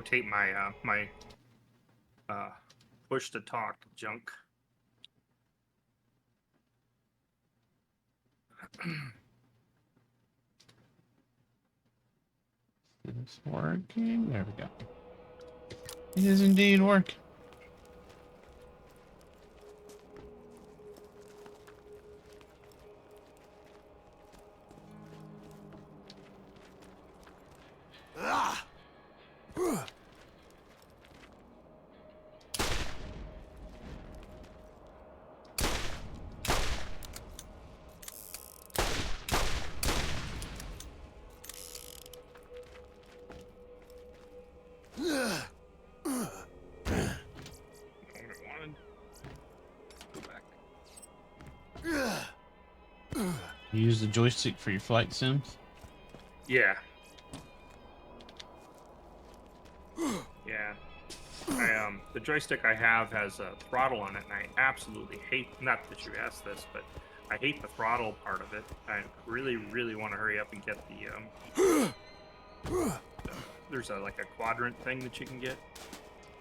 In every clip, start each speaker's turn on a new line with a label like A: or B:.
A: rotate my push to talk junk.
B: It's working. There we go. It is indeed working. You use the joystick for your flight sims?
A: Yeah. Yeah. The joystick I have has a throttle on it, and I absolutely hate. Not that you asked this, but I hate the throttle part of it. I really, really want to hurry up and get the. There's like a quadrant thing that you can get.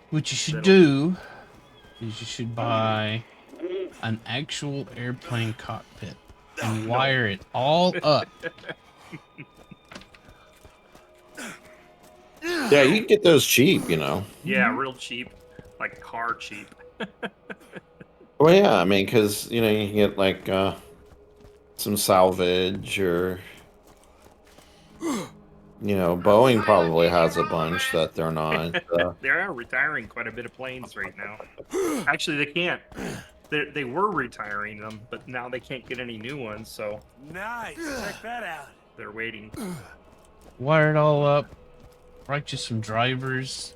B: What you should do is you should buy an actual airplane cockpit and wire it all up.
C: Yeah, you can get those cheap, you know.
A: Yeah, real cheap, like car cheap.
C: Well, yeah, I mean, because you know you can get like some salvage, or you know, Boeing probably has a bunch that they're not.
A: They are retiring quite a bit of planes right now. Actually, they can't. They were retiring them, but now they can't get any new ones, so.
D: Nice. Check that out.
A: They're waiting.
B: Wire it all up. Write you some drivers.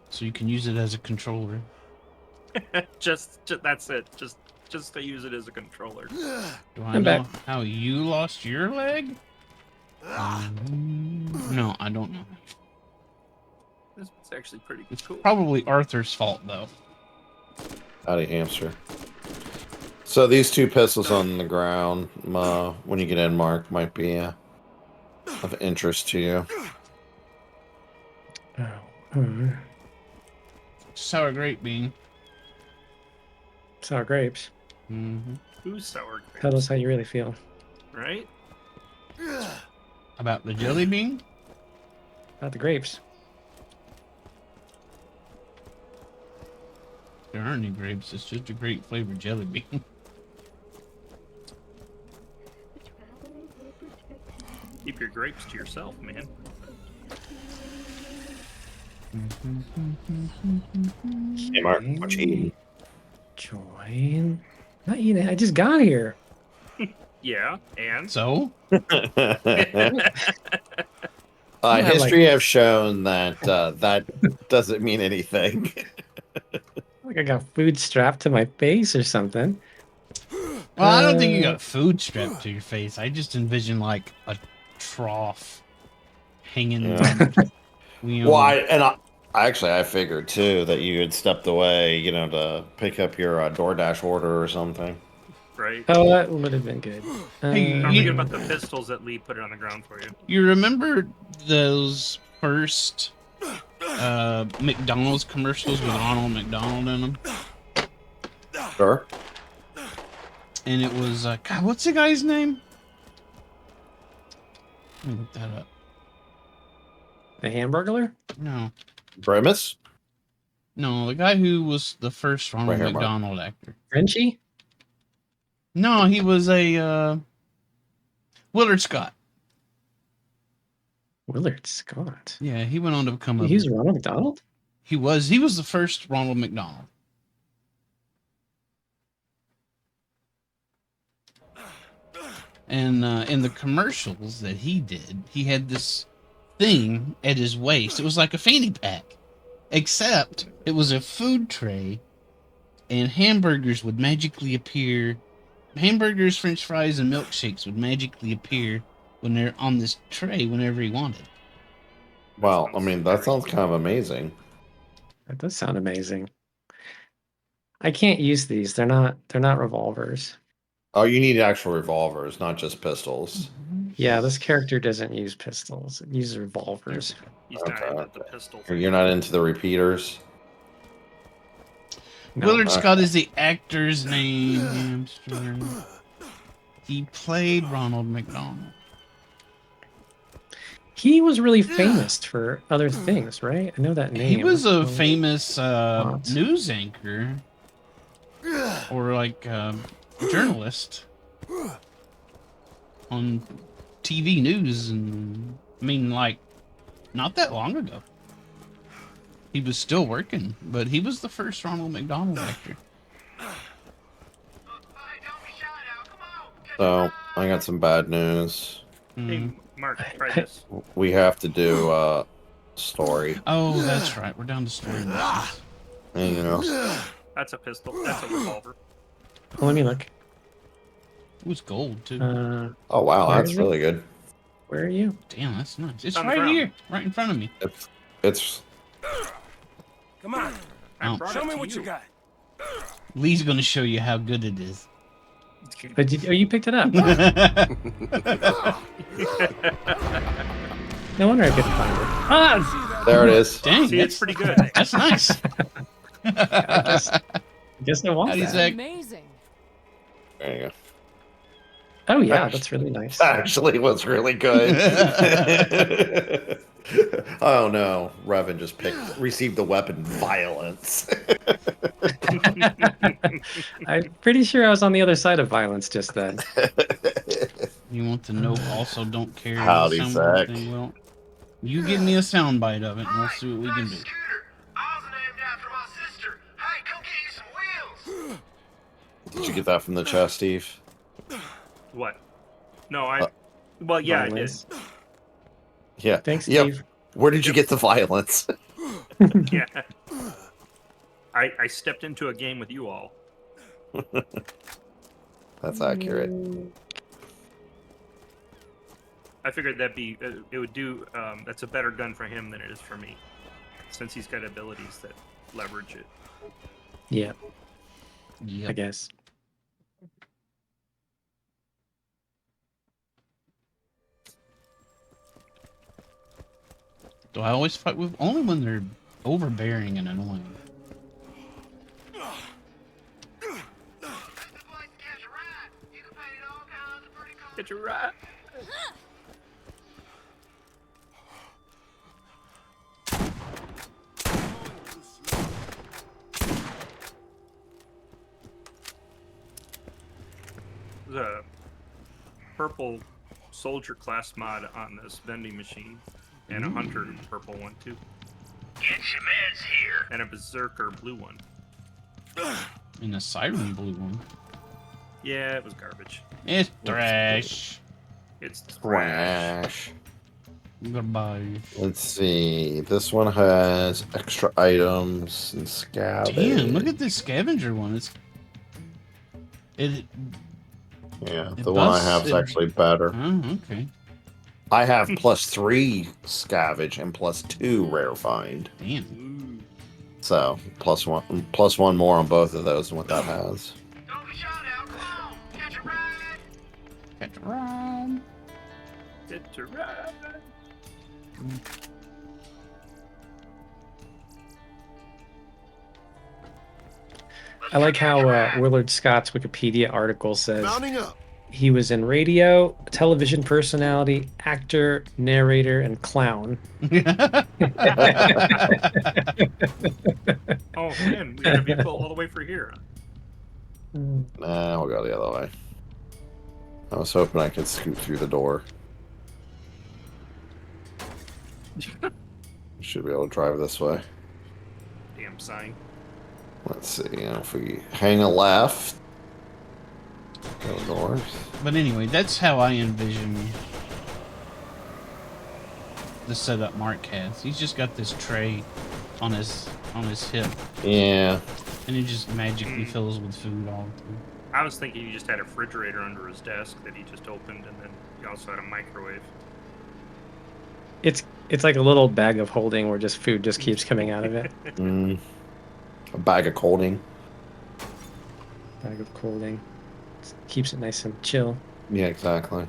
B: So you can use it as a controller.
A: just that's it. Just to use it as a controller.
B: Do I know how you lost your leg? No, I don't know.
A: This is actually pretty
B: It's
A: cool.
B: probably Arthur's fault, though.
C: Howdy, hamster. So these two pistols on the ground, when you get in, Mark, might be of interest to you.
B: Sour grape bean.
E: Sour grapes.
A: Who's sour grapes?
E: Tell us how you really feel.
A: Right?
B: About the jelly bean?
E: About the grapes.
B: There aren't any grapes. It's just a grape flavored jelly bean.
A: Keep your grapes to yourself, man.
C: Hey, Mark, what you eating?
E: Join. Not eating. I just got here.
A: Yeah, and
B: So?
C: History have shown that that doesn't mean anything.
E: Like I got food strapped to my face or something.
B: Well, I don't think you got food strapped to your face. I just envision like a trough hanging.
C: Yeah.
B: You know,
C: Well, I figured too that you had stepped away, you know, to pick up your DoorDash order or something.
A: right.
E: Oh, that would have been good.
B: Hey,
A: Don't forget about the pistols that Lee put it on the ground for you.
B: You remember those first McDonald's commercials with Ronald McDonald in them?
C: Sure.
B: And it was God, what's the guy's name? Let me look that up.
E: The Hamburglar?
B: No,
C: Grimace?
B: no, the guy who was the first Ronald
C: Right here, Mark.
B: McDonald actor.
E: Frenchie?
B: No, he was a Willard Scott.
E: Willard Scott.
B: Yeah, he went on to become a.
E: He's Ronald McDonald?
B: He was the first Ronald McDonald. And in the commercials that he did, he had this thing at his waist. It was like a fanny pack, except it was a food tray, and hamburgers would magically appear. Hamburgers, French fries, and milkshakes would magically appear when they're on this tray whenever he wanted.
C: Well, I mean, that sounds kind of amazing.
E: That does sound amazing. I can't use these. They're not revolvers.
C: Oh, you need actual revolvers, not just pistols.
E: Yeah, this character doesn't use pistols. It uses revolvers.
A: He's not
C: Okay,
A: into the pistol
C: Or
A: thing.
C: you're not into the repeaters.
E: No.
B: Willard Scott is the actor's name. Hamster. He played Ronald McDonald.
E: He was really famous for other things, right? I know that name.
B: He was a
E: Oh,
B: famous
E: What?
B: news anchor or like journalist on TV news, and I mean, like, not that long ago. He was still working, but he was the first Ronald McDonald actor.
C: So I got some bad news.
A: Hey, Mark, try this.
C: We have to do story.
B: Oh, that's right. We're down to story missions.
C: You know,
A: That's a pistol. That's a revolver.
E: Let me look.
B: It was gold too.
C: oh wow,
E: Where
C: that's
E: is it?
C: really good.
E: Where are you?
B: Damn, that's nice. It's
A: on the
B: right
A: ground.
B: here, right in front of me.
C: It's
D: Come on.
B: Oh.
A: Brought
D: Show
A: it
D: me
A: to
D: what you got.
B: Lee's gonna show you how good it is.
E: But you picked it up. No wonder I couldn't find it. Ah,
C: there. It is.
B: Dang,
A: See, it's
B: that's,
A: pretty good.
B: that's nice.
E: I guess I want
B: Howdy,
E: that.
B: Zach.
F: Amazing.
C: There you go.
E: Oh yeah, that's really nice.
C: Actually, was really good. Oh no, Revan just received the weapon violence.
E: I'm pretty sure I was on the other side of violence just then.
B: You want to know? Also, don't carry
C: Howdy,
B: the soundboard
C: Zach.
B: thing. Well, you give me a soundbite of it, and we'll see what we can do.
C: Did you get that from the chest, Steve?
A: What? No, I. Well, yeah, I did.
E: Violence.
C: Yeah.
E: Thanks,
C: Yep.
E: Steve.
C: Where did you get the violence?
A: Yeah. I stepped into a game with you all.
C: That's accurate.
A: I figured that'd be. It would do. That's a better gun for him than it is for me, since he's got abilities that leverage it.
E: Yeah, I
B: Yep.
E: guess.
B: Do I always fight with only when they're overbearing and annoying?
A: Get you right. There's a purple soldier class mod on this vending machine, and a hunter purple one too,
D: Get your meds here.
A: and a berserker blue one.
B: And a siren blue one.
A: Yeah, it was garbage.
B: It's trash.
A: It's trash.
C: Trash.
B: Goodbye.
C: Let's see. This one has extra items and scavenge.
B: Damn, look at this scavenger one. It.
C: Yeah,
B: It
C: the one I
B: busts
C: have is
B: it.
C: actually better.
B: Oh, okay.
C: I have +3 scavenge and +2 rare find.
B: Damn.
A: Ooh.
C: So +1 more on both of those than what that has.
D: Don't be shot out. Come on. Catch a ride.
B: Catch a ride.
A: It's a ride.
E: I like how Willard Scott's Wikipedia article says
D: Mounting up.
E: he was in radio, television personality, actor, narrator, and clown.
A: Oh man, we got a vehicle all the way for here.
C: Nah, we'll go the other way. I was hoping I could scoot through the door. Should be able to drive this way.
A: Damn sign.
C: Let's see. If we hang a left, go north.
B: But anyway, that's how I envision the setup Mark has. He's just got this tray on his hip,
C: Yeah.
B: and it just magically fills with food all the time.
A: I was thinking he just had a refrigerator under his desk that he just opened, and then he also had a microwave.
E: It's like a little bag of holding where just food just keeps coming out of it.
C: A bag of colding.
E: Bag of holding. Keeps it nice and chill.
C: Yeah, exactly.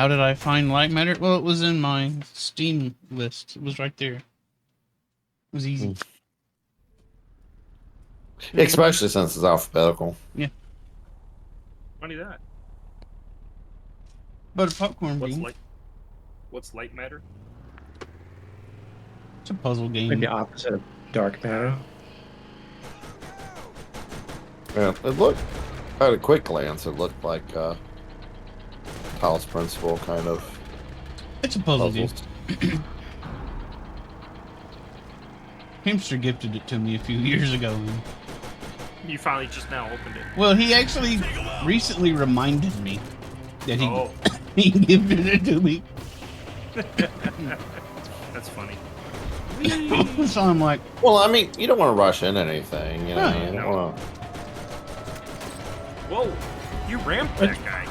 B: How did I find Light Matter? Well, it was in my Steam list. It was right there. It was easy.
C: Especially since it's alphabetical.
B: Yeah.
A: Funny that.
B: But a popcorn bean.
A: What's light matter?
B: It's a puzzle game.
E: Like the opposite of dark matter.
C: Yeah, it looked, at a quick glance, it looked like Talos Principle kind of
B: It's a puzzle
C: puzzles.
B: game. Hamster gifted it to me a few years ago.
A: You finally just now opened it.
B: Well, he actually recently reminded me that he
A: Oh,
B: he gifted it to me.
A: that's funny.
B: So I'm like,
C: Well, I mean, you don't want to rush in anything, you know.
B: No,
C: you don't
A: no.
C: wanna-
A: Whoa, you ramped that guy.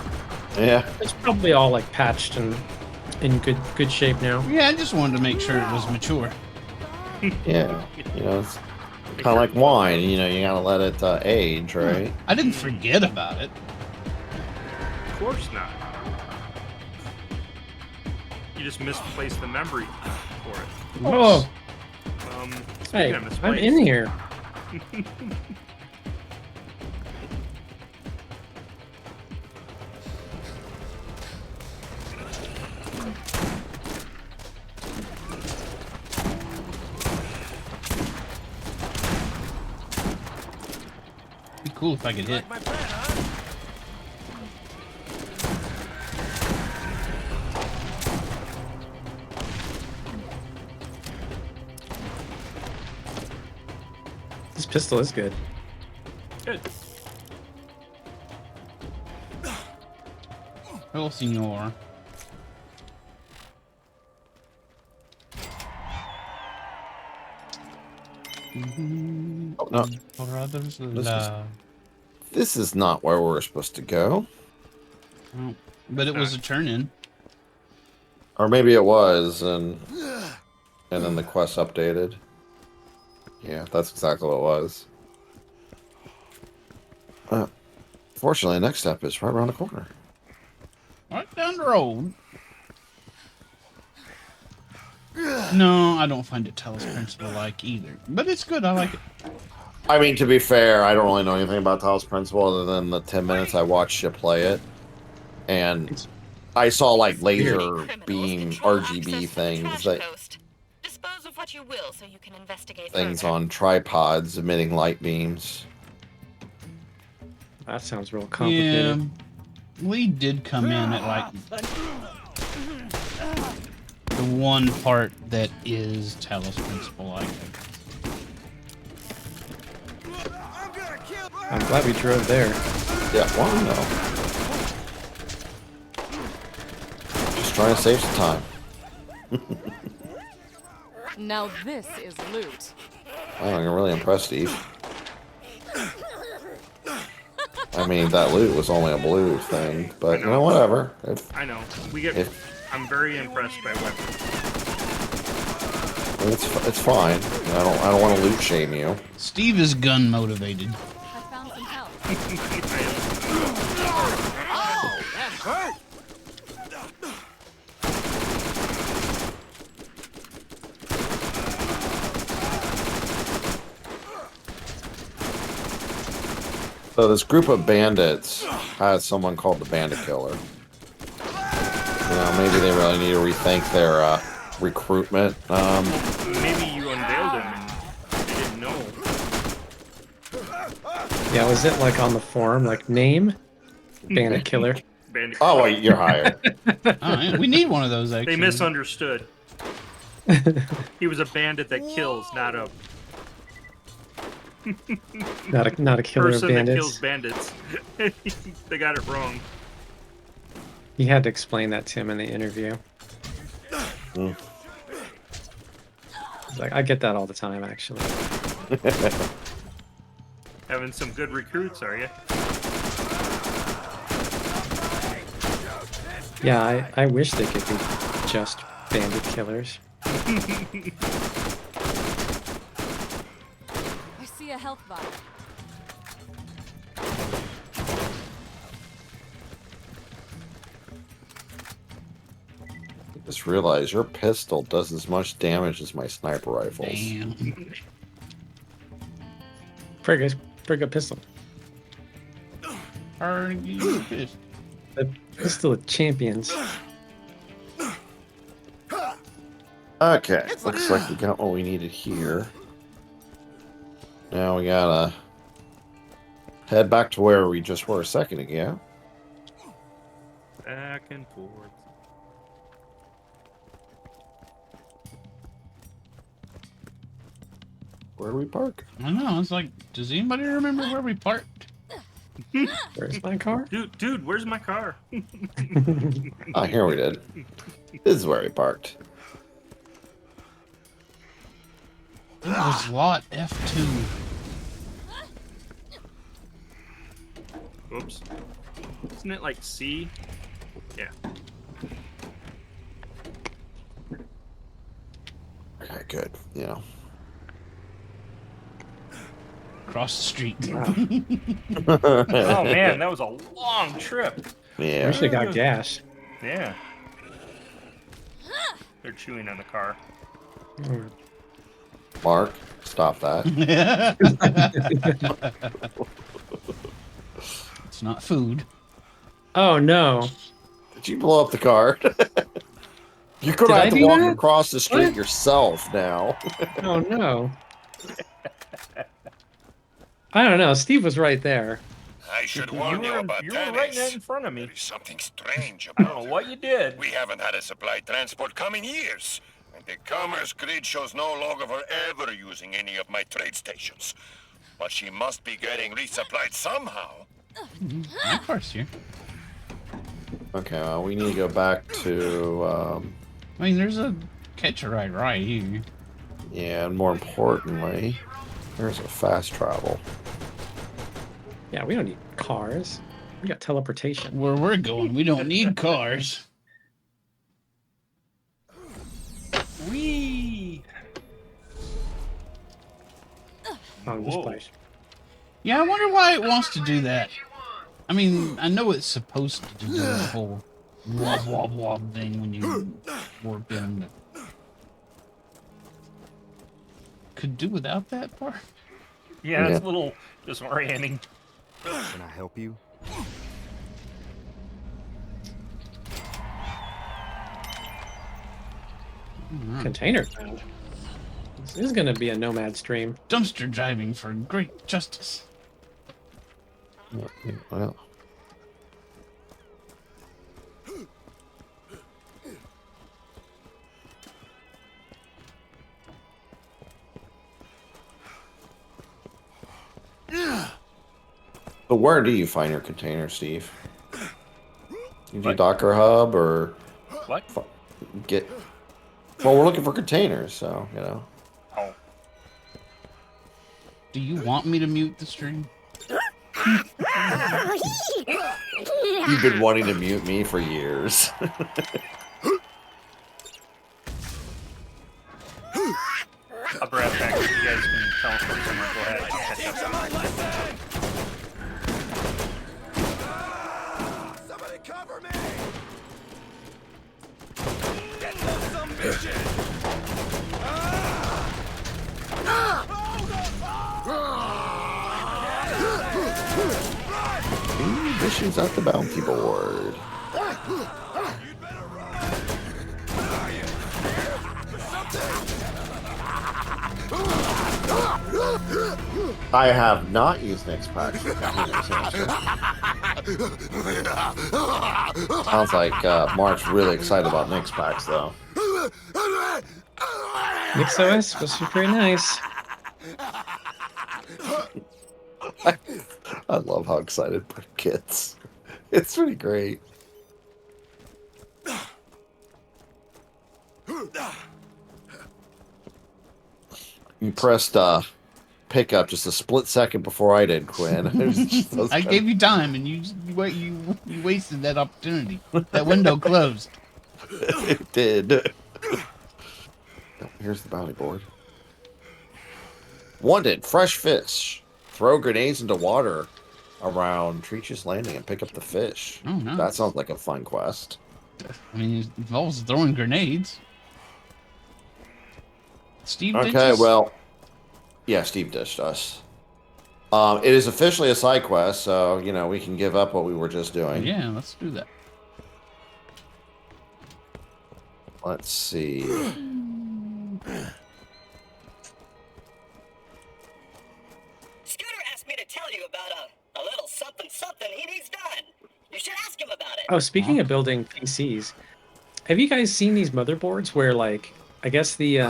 C: Yeah.
E: It's probably all like patched and in good shape now.
B: yeah, I just wanted to make sure it was mature.
C: Yeah, you know, it's kind of like wine. You know, you gotta let it age, right?
B: I didn't forget about it.
A: Of course not. You just misplaced the memory for it.
E: Oh,
A: Speaking
E: hey,
A: of
E: I'm
A: misplaced,
E: in here.
B: Be cool if I could hit.
D: My plan, huh?
E: This pistol is good.
A: Good.
B: Hello, senor.
C: Oh, no,
B: Brothers
C: is-
B: love.
C: this is not where we're supposed to go.
B: Oh, but it was a turn-in.
C: Or maybe it was, and then the quest updated. Yeah, that's exactly what it was. Fortunately, the next step is right around the corner.
B: Right down the road. No, I don't find it Talos Principle like either. But it's good. I like it.
C: I mean, to be fair, I don't really know anything about Talos Principle other than the 10 minutes I watched you play it. And I saw, like, laser
F: Criminals
C: beam
F: control
C: RGB
F: access to the
C: things,
F: trash
C: that,
F: coast. Dispose of what you will so you can investigate
C: things
F: further.
C: on tripods emitting light beams.
E: That sounds real
B: Yeah.
E: complicated.
B: We did come in at like the one part that is Talos Principle like.
E: I'm glad we drove there.
C: Yeah, well, no. Just trying to save some time.
G: Now this is loot.
C: Wow, I'm really impressed, Steve. I mean, that loot was only a blue thing, but you know, whatever.
A: I know. I'm very impressed by weapons.
C: It's fine. I don't want to loot shame you.
B: Steve is gun motivated.
G: I found some help.
C: So this group of bandits has someone called the Bandit Killer. You know, maybe they really need to rethink their recruitment.
A: Maybe you unveiled him and they didn't know.
E: Yeah, was it like on the forum, like name? Bandit Killer.
A: Bandit.
C: Oh, wait, you're hired.
B: Oh, yeah, we need one of those actually.
A: They misunderstood. He was a bandit that kills, not a
E: Not a killer of
A: person that kills
E: bandits.
A: bandits. They got it wrong.
E: He had to explain that to him in the interview.
C: Mm.
E: He's like, I get that all the time, actually.
A: Having some good recruits, are you?
E: Yeah, I wish they could be just bandit killers.
G: I see a health vial.
C: just realized your pistol does as much damage as my sniper rifles.
B: Damn.
E: Pretty good pistol.
B: Fish.
E: The pistol of champions.
C: Okay, looks like we got what we needed here. Now we gotta head back to where we just were a second ago.
A: Back and forth.
C: Where do we park?
B: I know. It's like, does anybody remember where we parked?
E: Where's my car?
A: Dude, where's my car?
C: Ah, here we did. This is where we parked.
B: It was lot F2.
A: Oops. Isn't it like C? Yeah.
C: Okay, good. You know.
B: Across the street.
A: Oh man, that was a long trip.
C: Yeah.
E: We should have got gas.
A: Yeah. They're chewing on the car.
E: Mm.
C: Mark, stop that.
B: It's not food.
E: Oh no.
C: Did you blow up the car? You're
E: Did
C: gonna
E: I
C: have to
E: do
C: walk
E: that?
C: across the street
E: What?
C: yourself now.
E: Oh no. I don't know. Steve was right there.
D: I should
A: You
D: warn you
A: were
D: about
A: right
D: tennis.
A: in front of me.
D: There is something strange
A: I
D: about
A: don't know
D: her.
A: what you did.
D: We haven't had a supply transport come in years. And the commerce grid shows no log of her ever using any of my trade stations. But she must be getting resupplied somehow.
B: My car's here.
C: Okay, well, we need to go back to,
B: I mean, there's a catch a ride right here.
C: yeah, and more importantly, there's a fast travel.
E: Yeah, we don't need cars. We got teleportation.
B: Where we're going, we don't need cars.
A: Wee.
E: On this
A: Whoa.
E: place.
B: Yeah, I wonder why it wants to do that. I mean, I know it's supposed to do the whole wob wob wob thing when you warp in. But could do without that part.
A: Yeah, it's
C: Yeah.
A: a little disorienting.
H: Can I help you?
E: Container found. This is gonna be a nomad stream.
B: Dumpster driving for great justice.
C: Well, so where do you find your container, Steve? You do
A: What?
C: Docker Hub or
A: What?
C: get? Well, we're looking for containers, so you know.
A: Oh.
B: Do you want me to mute the stream?
C: You've been wanting to mute me for years.
A: I'll grab back. You guys can teleport somewhere. Go ahead. I'll catch up.
D: Somebody cover me! Get some bitches!
C: Missions at the bounty board. I have not used Next Pack for containers. Sounds like Mark's really excited about Next Packs, though.
E: NixOS supposed to be pretty nice.
C: I love how excited Mark gets. It's pretty great. You pressed pickup just a split second before I did, Quinn. It was just those
B: I
C: kind
B: gave you time, and you wasted that opportunity. That window closed.
C: It did. Oh, here's the bounty board. Wanted, fresh fish. Throw grenades into water around Treacherous Landing and pick up the fish.
B: Oh no!
C: That sounds like a fun quest.
B: I mean, it involves throwing grenades. Steve
C: Okay,
B: ditches?
C: well, yeah, Steve ditched us. It is officially a side quest, so you know we can give up what we were just doing.
B: Yeah, let's do that.
C: Let's see.
I: Scooter asked me to tell you about a little something he needs done. You should ask him about it.
E: Oh, speaking of building PCs, have you guys seen these motherboards where, like, I guess the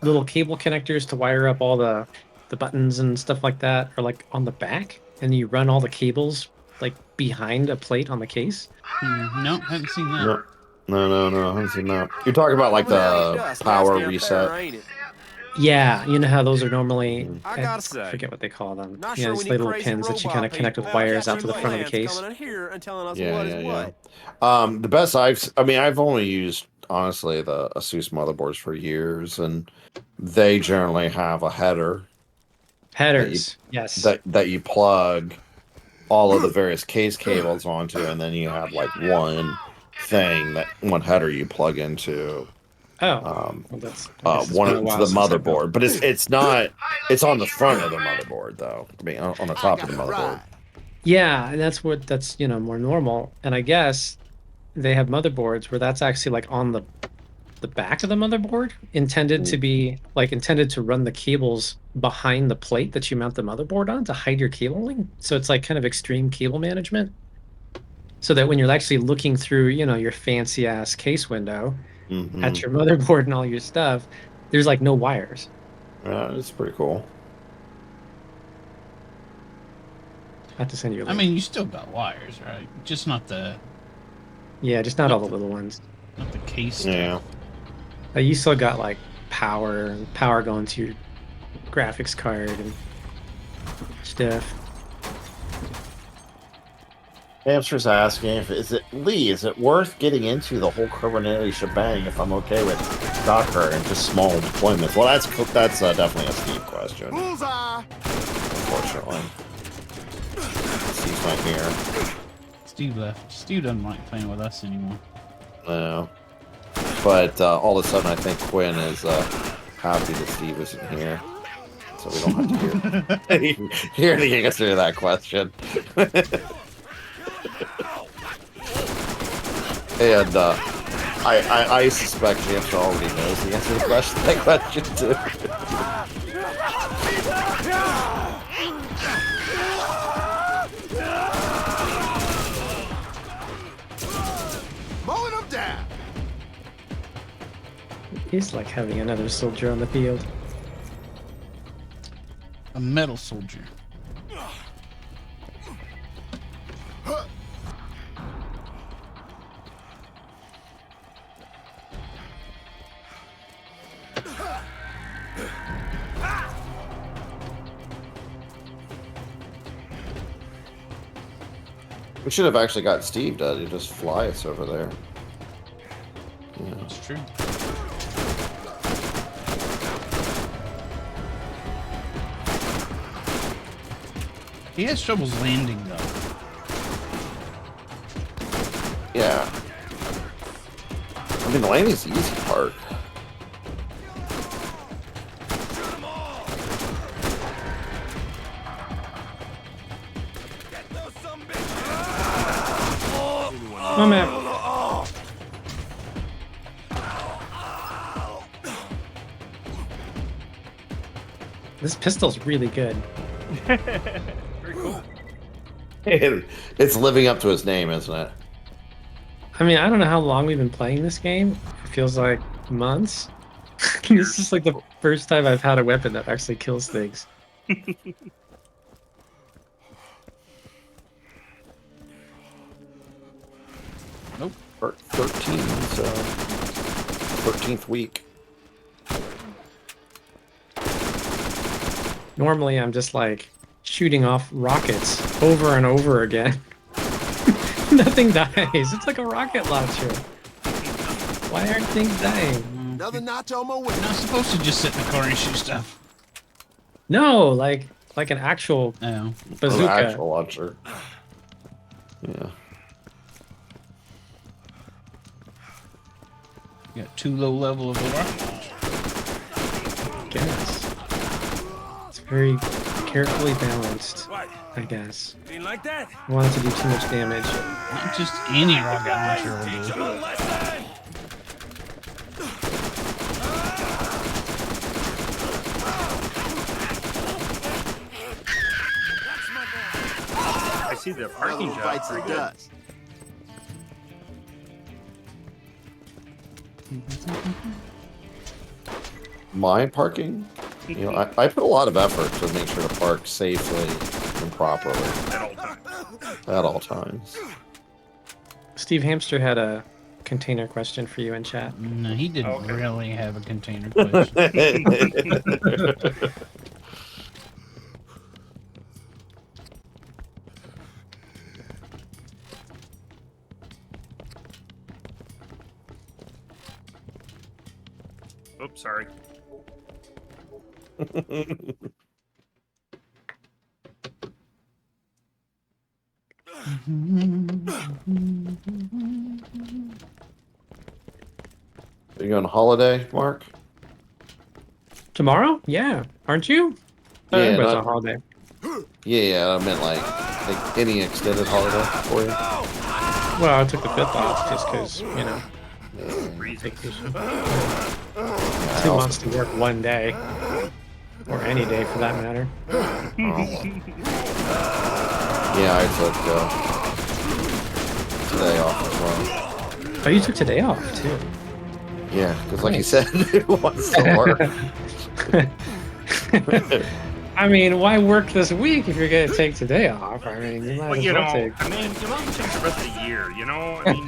E: little cable connectors to wire up all the buttons and stuff like that are like on the back, and you run all the cables like behind a plate on the case?
B: No, haven't seen that.
C: No, I haven't seen that. You're talking about like the power reset.
E: Yeah, you know how those are normally,
H: I gotta
E: I
H: say,
E: forget what they call them.
H: not
E: Yeah,
H: sure
E: these
H: we need
E: little
H: crazy
E: pins that you
H: robot
E: kind of connect with
H: people
E: wires out to the
H: capturing
E: front of the case.
H: coming in here and telling us
C: Yeah,
H: what is
C: yeah,
H: what.
C: yeah. The best I've only used honestly the Asus motherboards for years, and they generally have a header
E: Headers, yes.
C: that you plug all of the various case cables onto, and then you have like one header you plug into
E: Oh,
C: um,
E: well, I guess it's
C: one
E: been a
C: to
E: while
C: the
E: since I built.
C: motherboard, but it's not. It's on the front of the motherboard, though. I mean, on the top of the motherboard.
E: Yeah, and that's more normal. And I guess they have motherboards where that's actually like on the back of the motherboard, intended to run the cables behind the plate that you mount the motherboard on to hide your cabling. So it's like kind of extreme cable management. So that when you're actually looking through, your fancy ass case window
C: Mm-hmm.
E: at your motherboard and all your stuff, there's like no wires.
C: Yeah, it's pretty cool.
E: I have to send you a
B: I
E: link.
B: mean, you still got wires, right? Just not the
E: Yeah, just not all the little ones.
B: case stuff.
C: Yeah.
E: You still got like power going to your graphics card and stuff.
C: Hamster's asking is it worth getting into the whole Kubernetes shebang if I'm okay with Docker and just small deployments? Well, that's definitely a Steve question.
H: Bullseye!
C: Unfortunately, Steve's not here.
B: Steve left. Steve doesn't like playing with us anymore.
C: No, but all of a sudden I think Quinn is happy that Steve isn't here, so we don't have to hear the answer to that question. And I suspect Hamster already knows the answer to that question too.
H: Mowing them down!
E: It's like having another soldier on the field.
B: A metal soldier.
C: We should have actually got Steve to just fly us over there. Yeah.
B: That's true. He has troubles landing, though.
C: Yeah. I mean, the landing's the easy part.
E: Oh man. This pistol's really good.
A: Very cool.
C: It's living up to its name, isn't it?
E: I mean, I don't know how long we've been playing this game. It feels like months. This is like the first time I've had a weapon that actually kills things.
B: Nope.
C: 13, so 13th week.
E: Normally, I'm just like shooting off rockets over and over again. Nothing dies. It's like a rocket launcher. Why aren't things dying?
H: Another notch on my way.
B: You're not supposed to just sit in the car and shoot stuff.
E: No, like an actual
B: No.
E: bazooka.
C: Actual launcher. Yeah.
B: You got 2 low level of the rocket launcher.
E: Guess. It's very carefully balanced, I guess.
H: Ain't like that.
E: I want it to do too much damage.
B: Not just any rocket launcher will do.
A: I see the parking job.
H: Bites
A: Pretty
H: the
A: good.
H: dust.
C: My parking? You know, I put a lot of effort to make sure to park safely and properly
A: At all times.
C: at all times.
E: Steve Hamster had a container question for you in chat.
B: No, he didn't
A: Okay.
B: really have a container question.
A: Oops, sorry.
C: Are you on holiday, Mark?
E: Tomorrow? Yeah. Aren't you?
C: Yeah,
E: Everybody's
C: not-
E: on holiday.
C: Yeah, I meant like any extended holiday for you.
E: Well, I took the 5th off just because, you know,
A: Reasons.
E: vacation.
C: I
E: 2
C: also-
E: months to work 1 day. Or any day for that matter.
C: Yeah, I took today off as well.
E: Oh, you took today off, too.
C: Yeah, because like you
E: Nice.
C: said, it wants to work.
E: I mean, why work this week if you're going to take today off? I mean, you might
A: Well,
E: as
A: you
E: well
A: know,
E: take...
A: I mean, you might take the rest of the year, you know? I mean,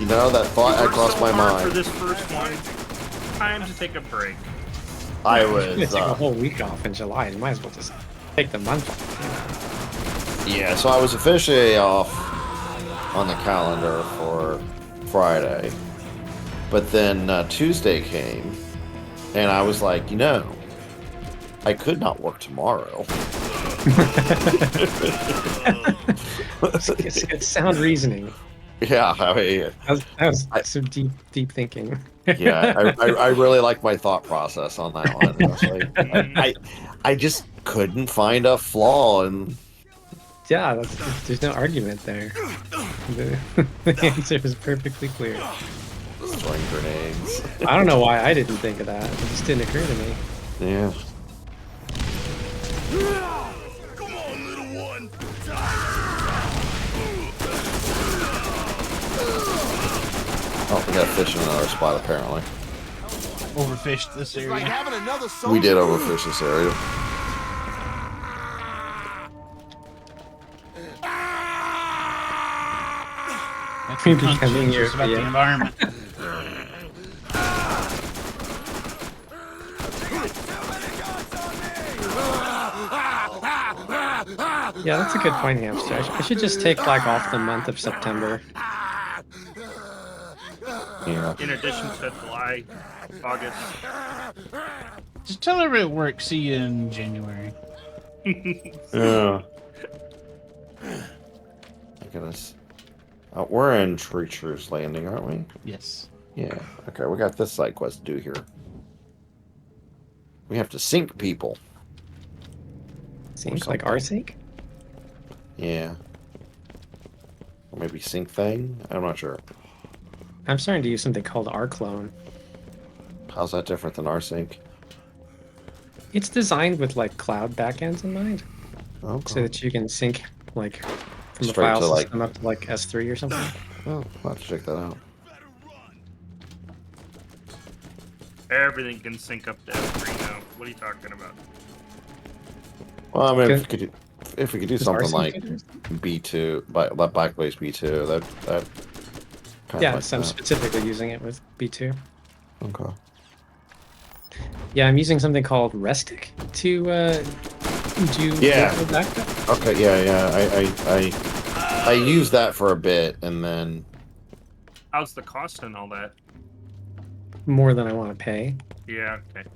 C: You know, that thought had
A: worked
C: crossed
A: so
C: my
A: hard for
C: mind.
A: this first one. Time to take a break.
C: I
E: You're gonna
C: was,
E: take a whole week off in July. You might as well just take the month off.
C: yeah, so I was officially off on the calendar for Friday. But then Tuesday came, and I was like, you know, I could not work tomorrow.
E: It's sound reasoning.
C: Yeah, I mean,
E: That was some deep thinking.
C: yeah, I really like my thought process on that one. I was like, I just couldn't find a flaw in.
E: Yeah, there's no argument there. The answer is perfectly clear.
C: Throwing grenades.
E: I don't know why I didn't think of that. It just didn't occur to me.
C: Yeah.
H: Come on, little one.
C: Oh, we got fish in another spot apparently.
B: Overfished this
H: It's like
B: area.
H: having another soul.
C: We did overfish this area.
B: That's
E: Becoming
B: conscientious about the
E: European.
B: environment.
E: Yeah, that's a good point, Hamster. I should just take like off the month of September.
C: Yeah.
A: In addition to July, August.
B: Just tell her it works. See you in January.
C: Yeah. Look at us. We're in Treacher's Landing, aren't we?
B: Yes.
C: Yeah. Okay, we got this side quest to do here. We have to sink people.
E: Seems like our sake.
C: Yeah. Or maybe sink thing? I'm not sure.
E: I'm starting to use something called our clone.
C: How's that different than our sink?
E: It's designed with like cloud backends in mind,
C: Okay.
E: so that you can sync like from the
C: Straight
E: file
C: to, like-
E: system up to like S3 or something.
C: Oh, I'll have to check that out.
A: Everything can sync up to S3 now. What are you talking about?
C: Well, I mean,
E: Good.
C: if we could do
E: Is
C: something
E: Arsenal
C: like
E: good or something?
C: B2, Backblaze B2, that kind
E: Yeah,
C: of like
E: so I'm
C: that.
E: specifically using it with B2.
C: Okay.
E: Yeah, I'm using something called Restic to do
C: Yeah.
E: local backup.
C: Okay, yeah. I used that for a bit, and then
A: How's the cost and all that?
E: More than I want to pay.
A: Yeah, okay.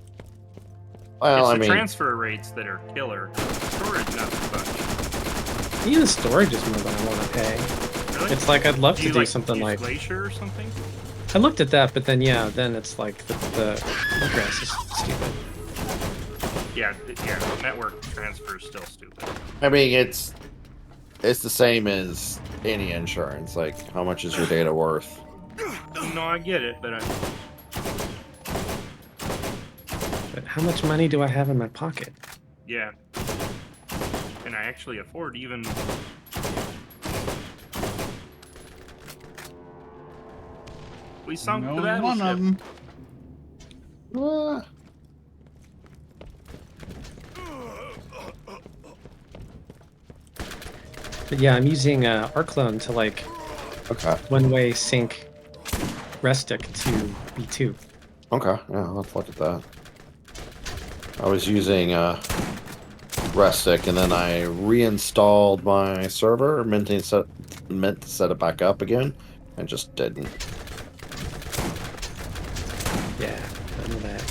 C: well,
A: it's
C: I
A: the
C: mean,
A: transfer rates that are killer. Storage, not so much.
E: Even storage is more than I want to pay.
A: Really?
E: It's like I'd love
A: Do
E: to
A: you
E: do
A: like
E: something
A: use
E: like
A: Glacier or something?
E: I looked at that, but then then it's like the address is stupid.
A: Yeah, the network transfer is still stupid.
C: I mean, it's the same as any insurance. Like, how much is your data worth?
A: No, I get it, but
E: But how much money do I have in my pocket?
A: yeah. Can I actually afford even... We sunk the
B: Only one of
A: battleship.
B: them.
E: But yeah, I'm using Arclone to like
C: Okay.
E: one-way sync Restic to B2.
C: Okay. Yeah, let's look at that. I was using Restic, and then I reinstalled my server, meant to set it back up again, and just didn't.
E: Yeah, I know that.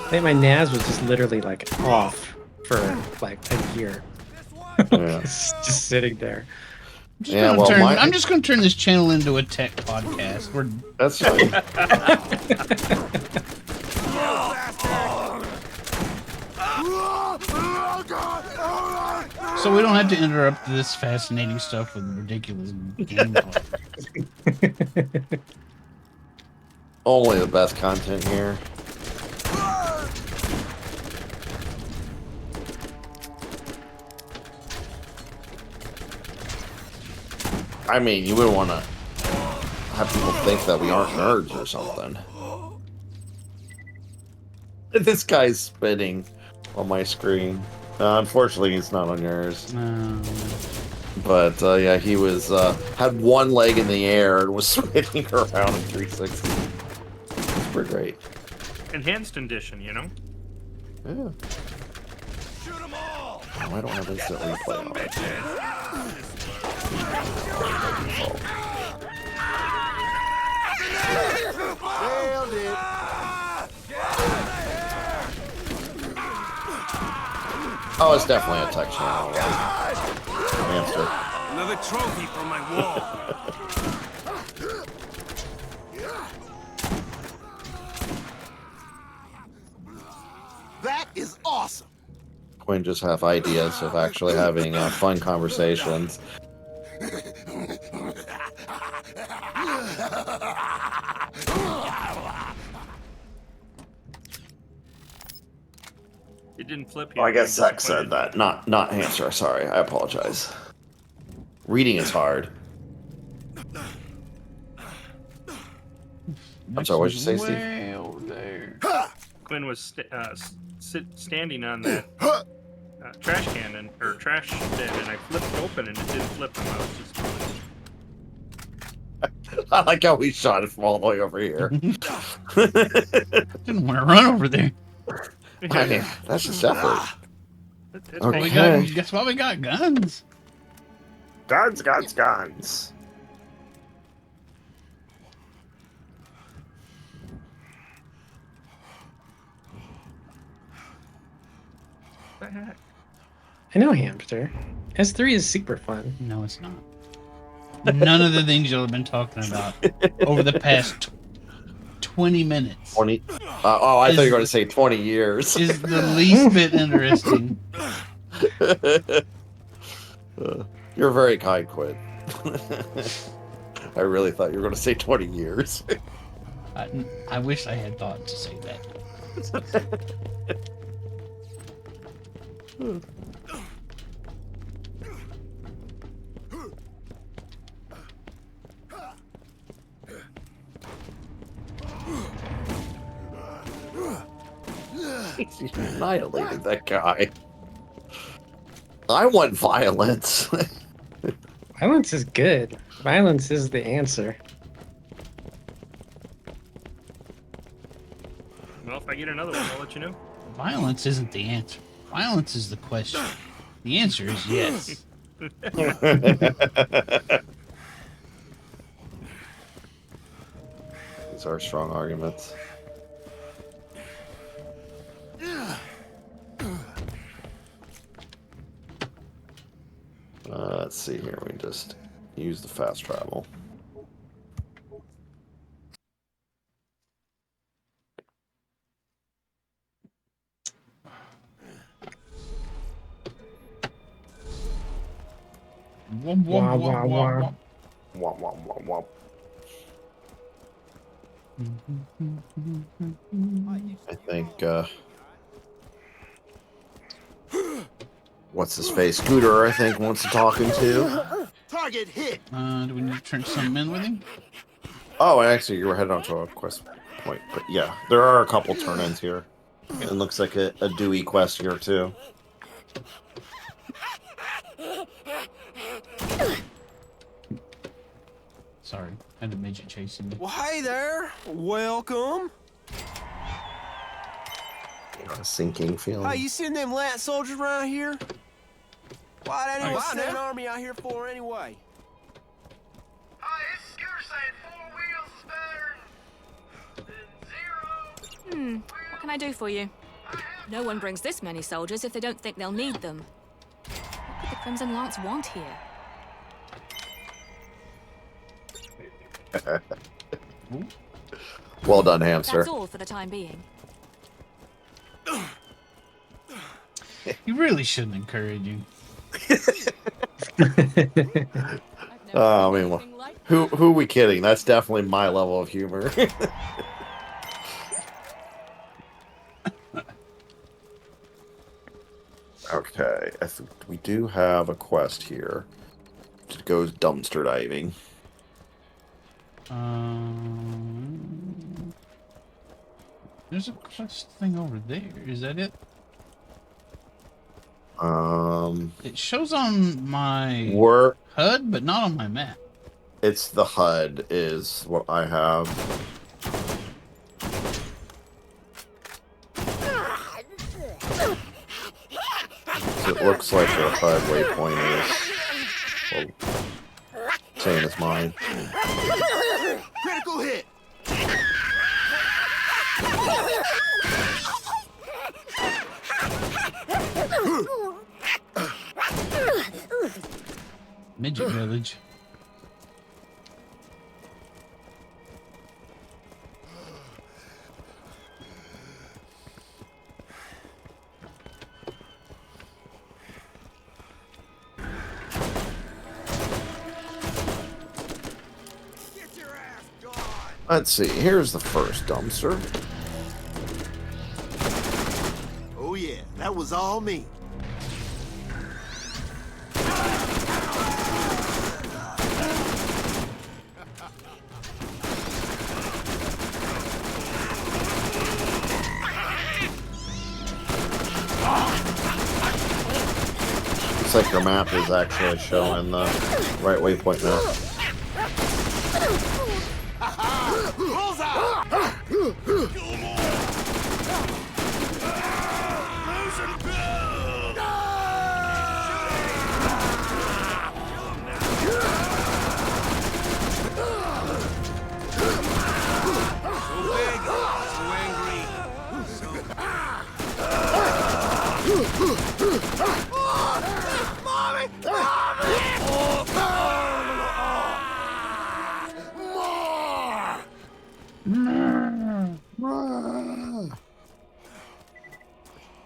E: I think my NAS was just literally like off for like a year.
C: Yeah.
E: It's just sitting there.
B: I'm just going to turn this channel into a tech podcast.
C: That's fine.
B: So we don't have to interrupt this fascinating stuff with ridiculous gameplay.
C: Only the best content here. I mean, you wouldn't want to have people think that we aren't nerds or something. This guy's spinning on my screen. Unfortunately, he's not on yours. But yeah, he was had one leg in the air and was spinning around in 360. It's pretty great.
A: Enhanced edition, you know?
C: Yeah.
H: Shoot 'em all!
C: Oh, I don't have instant replay on it.
H: Nailed it!
C: Oh, it's definitely a tech channel. Hamster.
H: Another trophy from my wall. That is awesome.
C: Quinn just have ideas of actually having fun conversations.
A: It didn't flip
C: Oh, I
A: here.
C: guess Zach said that. Not Hamster. Sorry, I apologize. Reading is hard. I'm sorry, what did you say, Steve?
B: Way over there.
A: Quinn was standing on that trash can or trash bin, and I flipped it open, and it didn't flip him. I was just
C: I like how we shot it from all the way over here.
B: Didn't want to run over there.
C: I mean, that's just effort.
B: Okay. Guess what? We got guns.
C: Guns.
A: What the heck?
E: I know, Hamster. S3 is super fun.
B: No, it's not. None of the things you'll have been talking about over the past 20 minutes
C: 20. Oh, I thought you were going to say 20 years.
B: is the least bit interesting.
C: You're very kind, Quinn. I really thought you were going to say 20 years.
B: I wish I had thought to say that.
C: He annihilated that guy. I want violence.
E: Violence is good. Violence is the answer.
A: Well, if I get another one, I'll let you know.
B: Violence isn't the answer. Violence is the question. The answer is yes.
C: These are strong arguments. Let's see here. We just use the fast travel.
B: Womp, womp,
E: Wah,
B: womp,
E: wah,
B: womp,
E: wah.
B: womp.
C: Womp, womp, womp, womp. I think, what's his face? Scooter, I think, wants to talking to.
H: Target hit.
B: Do we need to turn something in with him?
C: Oh, actually, you were heading on to a quest point. But yeah, there are a couple turn-ins here. It looks like a Dewey quest here, too.
B: Sorry, had a midget chasing me.
H: Well, hey there. Welcome.
C: A sinking feeling.
H: Hey, you seen them Lance soldiers around here? Why that
B: Nice.
H: why an army out here for anyway?
J: Hi, it's Scooter saying 4 wheels is better than 0.
G: What can I do for you? No one brings this many soldiers if they don't think they'll need them. What could the Crimson Lance want here?
C: Well done, hamster.
G: That's all for the time being.
B: You really shouldn't encourage you.
C: I mean, who are we kidding? That's definitely my level of humor. Okay, I think we do have a quest here. It goes dumpster diving.
B: There's a quest thing over there. Is that it? It shows on my
C: We're
B: HUD, but not on my map.
C: It's the HUD is what I have. So it looks like the HUD waypoint is same as mine.
H: Critical hit.
B: Midget Village.
H: Get your ass gone.
C: Let's see. Here's the first dumpster.
H: Oh yeah, that was all me.
C: Looks like your map is actually showing the right waypoint now.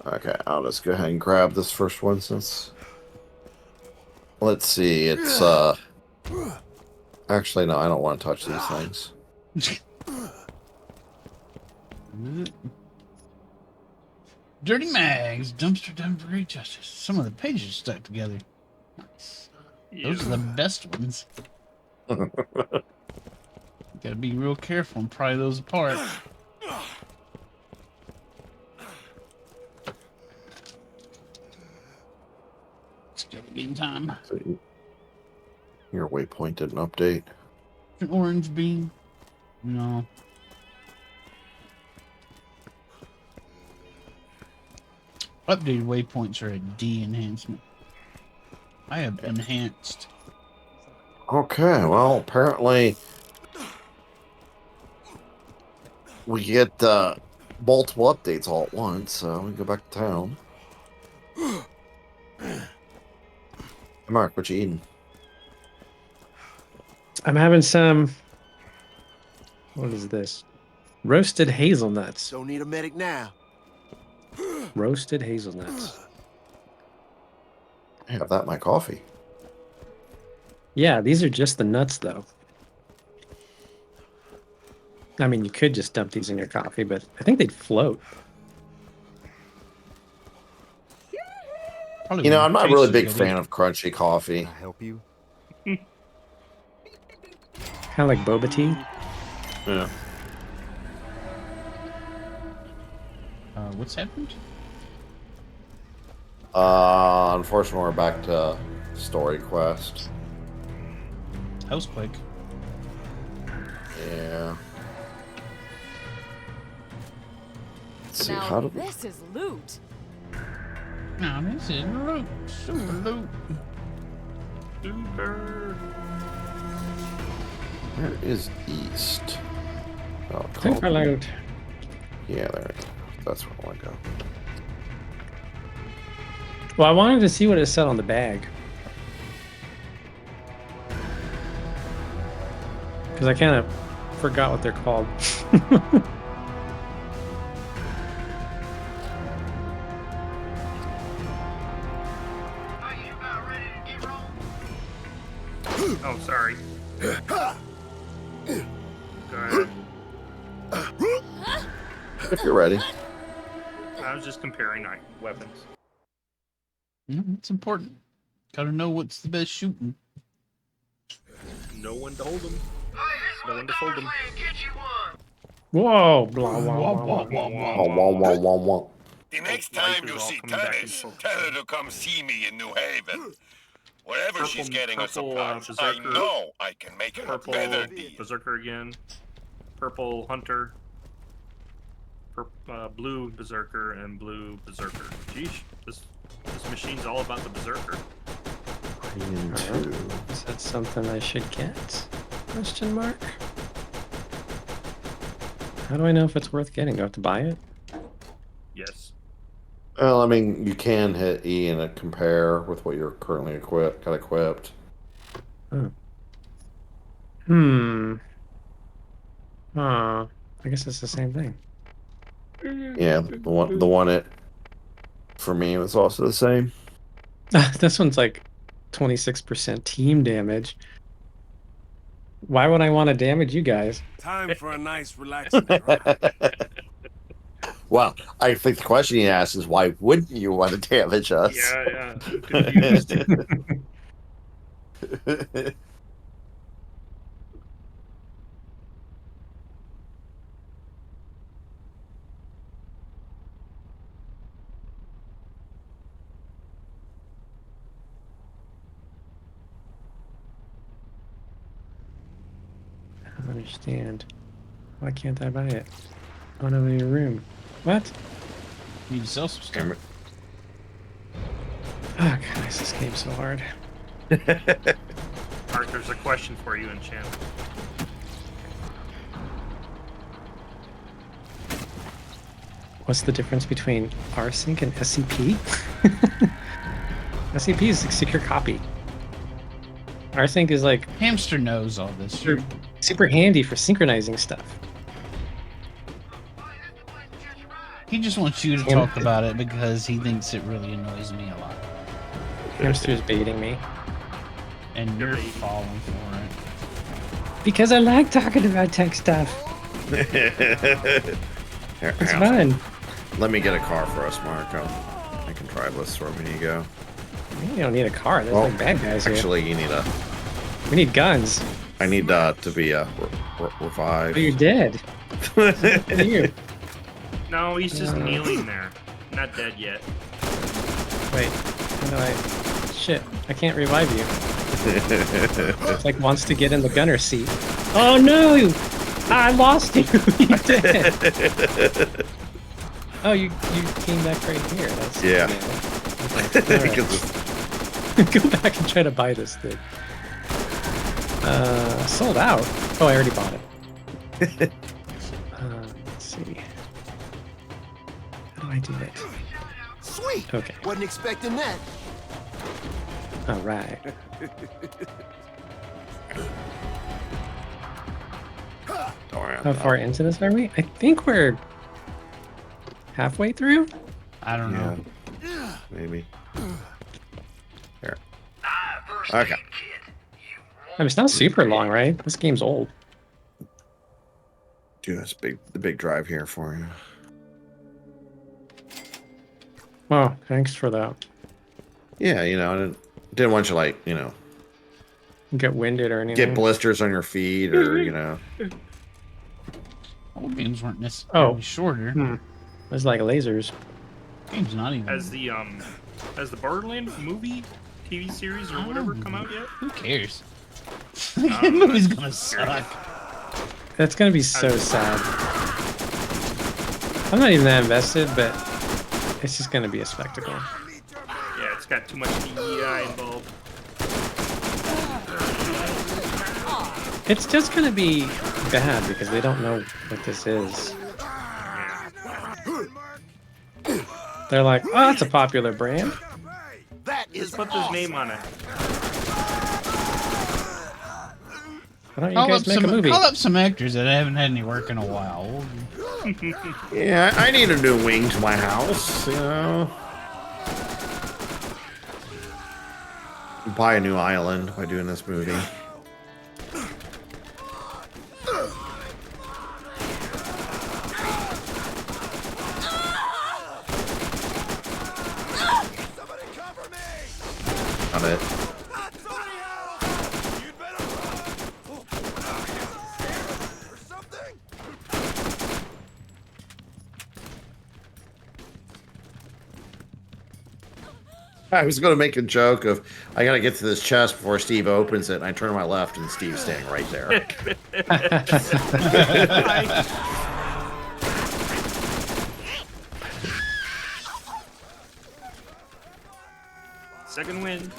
C: Okay, I'll just go ahead and grab this first one since... Let's see, it's, Actually, no, I don't want to touch these things.
B: Dirty Mags, dumpster done for great justice. Some of the pages stuck together. Nice. Those are the best ones. Gotta be real careful and pry those apart. Still game time.
C: Your waypoint didn't update.
B: An orange bean? No. Updated waypoints are a D enhancement. I have enhanced.
C: Okay, well, apparently we get multiple updates all at once, so we go back to town. Hey, Mark, what you eating?
E: I'm having some. What is this? Roasted hazelnuts.
H: Don't need a medic now.
E: Roasted hazelnuts.
C: I have that in my coffee.
E: Yeah, these are just the nuts, though. I mean, you could just dump these in your coffee, but I think they'd float.
B: Probably
C: You know,
B: wouldn't
C: I'm not
B: taste
C: really a
B: as
C: big
B: good
C: fan
B: either.
C: of crunchy coffee.
H: Can I help you?
E: Kind of like boba tea.
C: Yeah.
B: What's happened?
C: Unfortunately, we're back to story quest.
B: That was quick.
C: Yeah. Let's see,
G: Now
C: how do we...
G: this is loot.
B: No, this is loot. Super loot.
A: Super.
C: Where is east? Oh,
E: Super
C: called-
E: loot.
C: Yeah, there it is. That's where I want to go.
E: Well, I wanted to see what it said on the bag. Because I kind of forgot what they're called.
J: Are you about ready to get rolling?
A: Oh, sorry. Go ahead.
C: If you're ready.
A: I was just comparing weapons.
B: It's important. Gotta know what's the best shooting.
A: No one to hold them.
J: Hey, here's
A: No
J: what
A: one
J: the
A: to fold
J: Dodge
A: them.
J: Land get you one.
E: Whoa, blah, blah, blah, blah.
C: Wah, wah, wah, wah, wah.
D: The next
A: life
D: time
A: is
D: you
A: all
D: see
A: coming back in
D: Tannis,
A: focus.
D: tell her to come see me in New Haven. Wherever she's getting her
A: purple,
D: supplies, I
A: berserker.
D: know I can make her a
A: Purple
D: better deal.
A: berserker again. Purple hunter. Blue berserker and blue berserker. Geesh, this machine's all about the berserker.
C: Into...
E: Is that something I should get? Question mark. How do I know if it's worth getting? Do I have to buy it?
A: Yes.
C: Well, I mean, you can hit E and it compare with what you're currently got equipped.
E: Oh. Huh. I guess it's the same thing.
C: Yeah, the one it for me was also the same.
E: This one's like 26% team damage. Why would I want to damage you guys?
H: Time for a nice relaxing drive.
C: Well, I think the question he asked is why wouldn't you want to damage us?
A: Yeah. I'm confused.
E: I don't understand. Why can't I buy it? I don't have any room. What?
B: You need to sell some stuff.
E: Oh, guys, this game's so hard.
A: Art, there's a question for you in chat.
E: What's the difference between rsync and SCP? SCP is like secure copy. Rsync is like
B: Hamster knows all this.
E: super handy for synchronizing stuff.
B: He just wants you to talk about it because he thinks it really annoys me a lot.
E: Hamster's baiting me.
B: And you're falling for it.
E: Because I like talking about tech stuff.
C: Here,
E: It's fun.
C: let me get a car for us, Marco. I can drive this wherever you go.
E: You don't need a car. There's
C: Well,
E: like bad guys here.
C: Actually, you need a.
E: We need guns.
C: I need to be revived.
E: Oh, you're dead. You.
A: No, he's just kneeling there. Not dead yet.
E: Wait. How do I... Shit. I can't revive you. It's like wants to get in the gunner seat. Oh no! I lost you. You did. Oh, you came back right here. That's
C: Yeah.
E: Okay. All right.
C: Because
E: Go back and try to buy this thing. Sold out. Oh, I already bought it. Let's see. How do I do it?
H: Sweet.
E: Okay.
H: Wasn't expecting that.
E: All right.
C: Don't worry.
E: How far into this are we? I think we're halfway through.
B: I don't know.
C: Yeah. Maybe. Here.
J: First
C: Okay.
J: aid kit.
E: I mean, it's not super long, right? This game's old.
C: Dude, that's the big drive here for you.
E: Oh, thanks for that.
C: Yeah, you know, I didn't want you like, you know,
E: Get winded or anything.
C: get blisters on your feet or, you know.
B: Old games weren't necessarily shorter.
E: It was like lasers.
B: Game's not even.
A: Has the Borderlands movie, TV series, or whatever come out yet?
B: Who cares? That movie's gonna suck.
E: That's gonna be so sad. I'm not even that invested, but it's just gonna be a spectacle.
A: Yeah, it's got too much DEI involved.
E: It's just gonna be bad because they don't know what this is. They're like, oh, that's a popular brand.
A: Just put his name on it.
E: Why don't you guys make a movie?
B: Call up some actors that haven't had any work in a while.
C: Yeah, I need a new wing to my house, you know. Buy a new island by doing this movie. Got it. I was going to make a joke of, I got to get to this chest before Steve opens it, and I turn to my left, and Steve's standing right there.
A: Second win.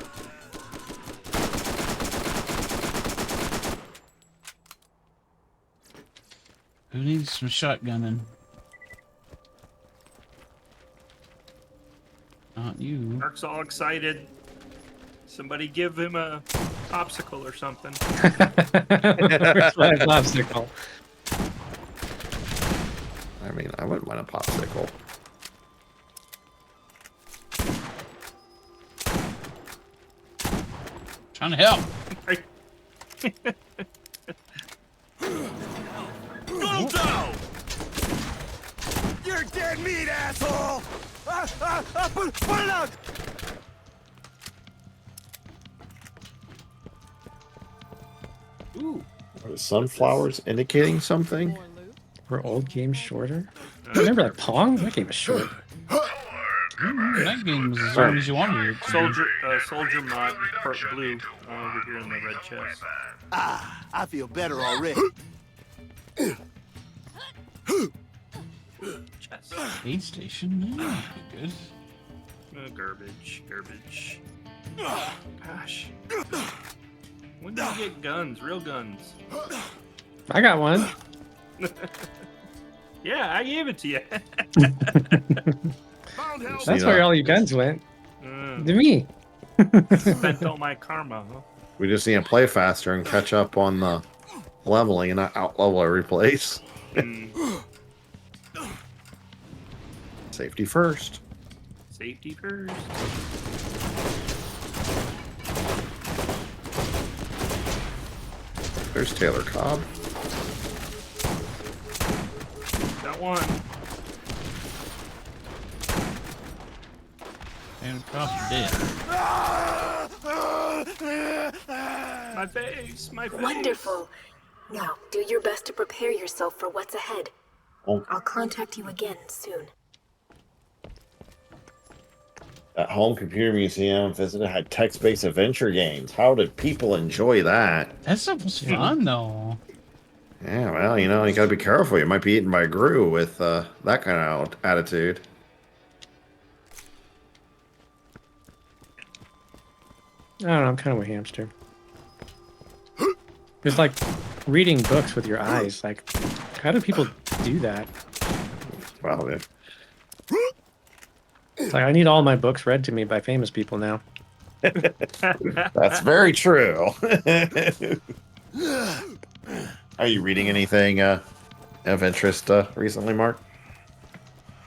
B: Who needs some shotgunning? Not you.
A: Mark's all excited. Somebody give him a popsicle or something.
E: Popsicle.
C: I mean, I wouldn't mind a popsicle.
B: Trying to help.
H: Go down! You're dead meat, asshole! Put it out!
B: Ooh.
C: Are the sunflowers indicating something?
E: Were old games shorter? Remember that Pong? That game was short.
B: That game was as long as you wanted it to be.
A: Soldier mod, blue, over here in the red chest.
H: Ah, I feel better already.
A: Chest.
B: Aid station? Yeah, good.
A: Garbage. Gosh. When do you get guns? Real guns?
E: I got one.
A: Yeah, I gave it to you.
E: That's where all your guns went. To me.
A: Spent all my karma, huh?
C: We just need to play faster and catch up on the leveling and not out-level every place. Safety first.
A: Safety first.
C: There's Taylor Cobb.
A: Got one.
B: And Cobb's dead.
A: My face.
F: Wonderful. Now, do your best to prepare yourself for what's ahead.
C: Oh.
F: I'll contact you again soon.
C: At Home Computer Museum, visited had text-based adventure games. How did people enjoy that?
B: That stuff was fun, though.
C: Yeah, well, you know, you gotta be careful. You might be eaten by a Gru with that kind of attitude.
E: I don't know, I'm kind of a hamster. It's like reading books with your eyes. Like, how do people do that?
C: Well, yeah.
E: It's like, I need all my books read to me by famous people now.
C: That's very true. Are you reading anything of interest recently, Mark?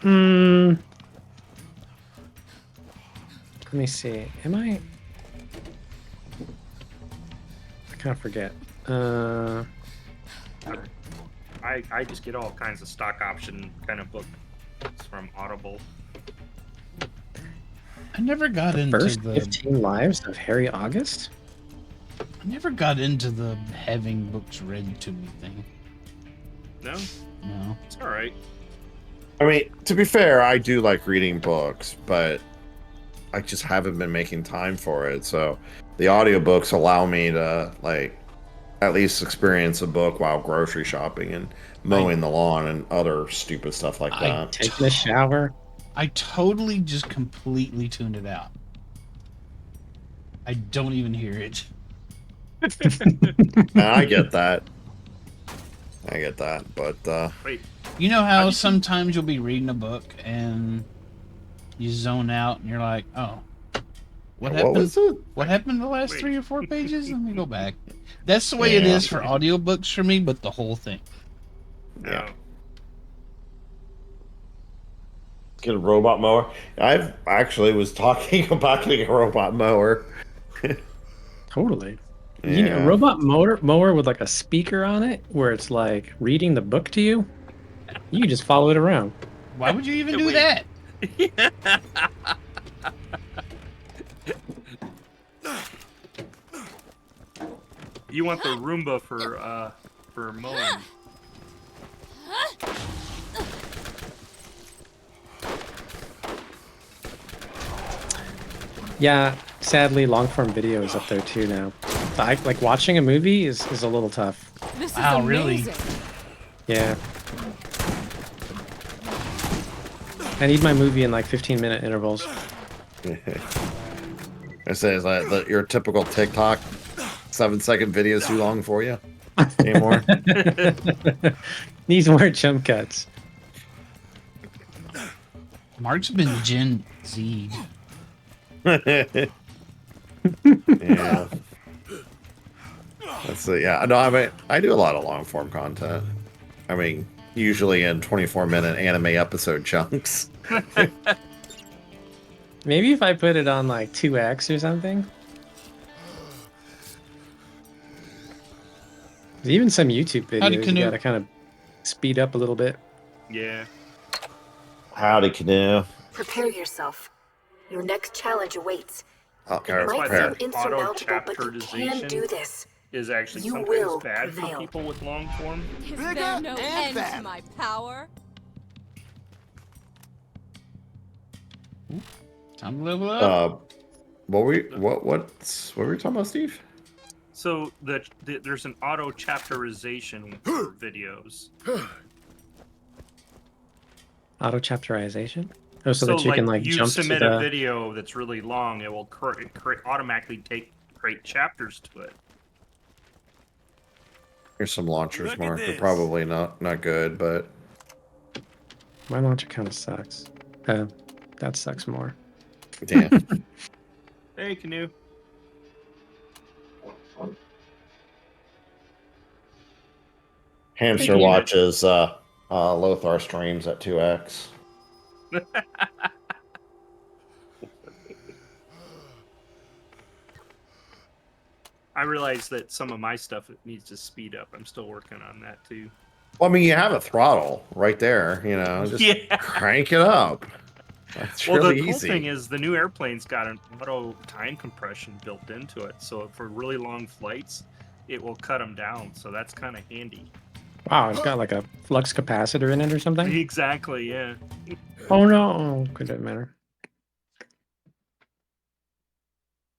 E: Let me see. Am I? I kind of forget.
A: I just get all kinds of stock option kind of books from Audible.
B: I never got into
E: First
B: the
E: 15 Lives of Harry August?
B: I never got into the having books read to me thing.
A: No,
B: No.
A: it's all right.
C: I mean, to be fair, I do like reading books, but I just haven't been making time for it. So the audiobooks allow me to like at least experience a book while grocery shopping and mowing the lawn and other stupid stuff like that.
E: Taking a shower.
B: I totally just completely tuned it out. I don't even hear it.
C: And I get that. But
A: Wait,
B: You know how sometimes you'll be reading a book and you zone out and you're like, oh, what happened?
C: was it?
B: What happened the last
A: Wait.
B: 3 or 4 pages? Let me go back. That's the way it
C: Yeah.
B: is for audiobooks for me, but the whole thing.
C: Yeah.
A: no.
C: Get a robot mower. I've actually was talking about getting a robot mower.
E: Totally. You know, a
C: Yeah.
E: robot mower with like a speaker on it where it's like reading the book to you. You can just follow it around.
B: Why would you even do
A: Wait.
B: that?
A: You want the Roomba for mowing?
E: Yeah, sadly, long form video is up there too now. Like watching a movie is a little tough.
G: This is
B: Wow, really?
G: amazing.
E: Yeah. I need my movie in like 15-minute intervals.
C: I say, is that your typical TikTok 7-second video is too long for you anymore?
E: Needs more jump cuts.
B: Mark's been Gen Z.
C: Yeah. That's it. Yeah. No, I mean, I do a lot of long form content. I mean, usually in 24-minute anime episode chunks.
E: Maybe if I put it on like 2x or something. Even some YouTube
B: Howdy,
E: videos, you
B: Canoe.
E: gotta kind of speed up a little bit.
A: Yeah.
C: Howdy, Canoe.
F: Prepare yourself. Your next challenge awaits.
C: Okay,
F: It might
C: prepare.
F: seem insurmountable, but you can
A: Auto-chapterization
F: do this.
A: Is actually
F: You
A: sometimes
F: will
A: bad for
F: prevail.
A: people with long form.
G: Is
H: Bigger
G: there no
H: and
G: end
H: better.
G: to my power?
B: Time to level up.
C: What were we talking about, Steve?
A: So there's an auto chapterization for videos.
E: Auto chapterization? Oh, so that you
A: like
E: can like
A: you
E: jump
A: submit
E: to
A: a
E: the...
A: video that's really long, it will automatically create chapters to it.
C: Here's some launchers,
H: Look at
C: Mark. They're
H: this.
C: probably not good, but
E: My launcher kind of sucks. That sucks more.
C: damn.
A: Hey, Canoe.
C: Hamster watches Lothar streams at 2x.
A: I realize that some of my stuff needs to speed up. I'm still working on that too.
C: Well, I mean, you have a throttle right there. You know, just
A: Yeah.
C: crank it up. That's
A: Well,
C: really
A: the cool
C: easy.
A: thing is the new airplane's got an auto time compression built into it, so for really long flights, it will cut them down. So that's kind of handy.
E: Wow, it's got like a flux capacitor in it or something?
A: Exactly. Yeah.
E: Oh no, couldn't matter.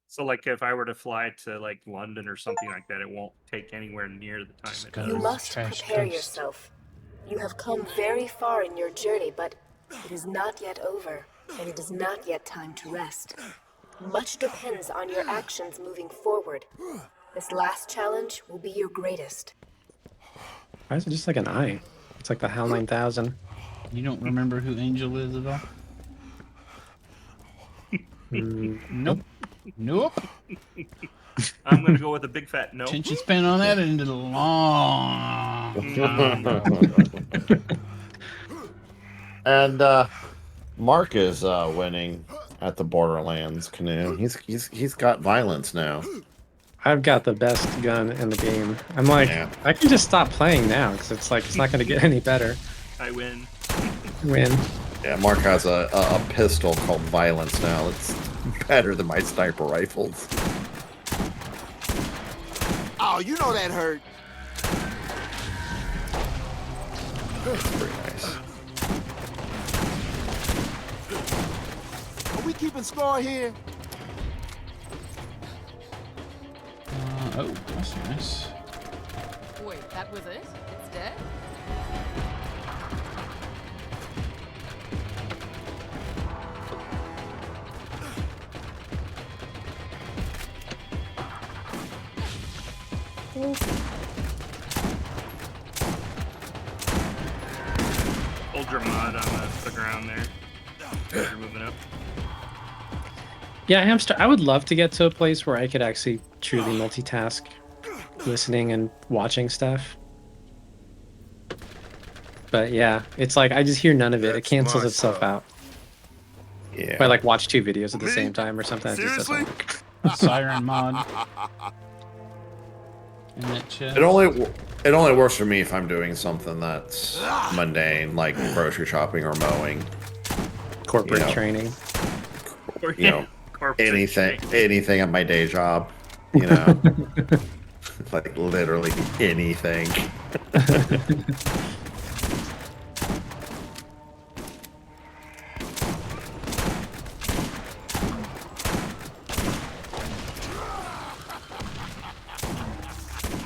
A: So like if I were to fly to like London or something like that, it won't take anywhere near the time it
B: Go.
A: does.
F: You must
B: Trash
F: prepare
B: coast.
F: yourself. You have come very far in your journey, but it is not yet over, and it is not yet time to rest. Much depends on your actions moving forward. This last challenge will be your greatest.
E: Why is it just like an eye? It's like the HAL 9000.
B: You don't remember who Angel is at all?
E: Mm,
B: Nope. Nope.
A: I'm going to go with a big fat no.
B: Attention span on that ended long.
C: And Mark is winning at the Borderlands canoe. He's got violence now.
E: I've got the best gun in the game. I'm like,
C: Yeah.
E: I can just stop playing now because it's like it's not going to get any better.
A: I win.
E: Win.
C: Yeah, Mark has a pistol called Violence now. It's better than my sniper rifles.
H: Oh, you know that hurt.
C: It's pretty nice.
H: Are we keeping score here?
B: Oh, that's nice.
K: Wait, that was it? It's dead?
A: Hold your mod on the ground there. As you're moving up.
E: Yeah, Hamster. I would love to get to a place where I could actually truly multitask, listening and watching stuff. But yeah, it's like I just hear none of it. It
H: That's
E: cancels
H: my
E: itself
H: stuff.
E: out.
C: Yeah.
E: If I like watch 2 videos at the
H: Me?
E: same time or something, it just
H: Seriously?
E: doesn't.
B: Siren mod in that chest.
C: It only works for me if I'm doing something that's mundane, like grocery shopping or mowing.
E: Corporate
C: Yeah.
E: training.
A: Or,
C: You know,
A: corporate
C: anything
A: training.
C: anything at my day job. You know, like literally anything.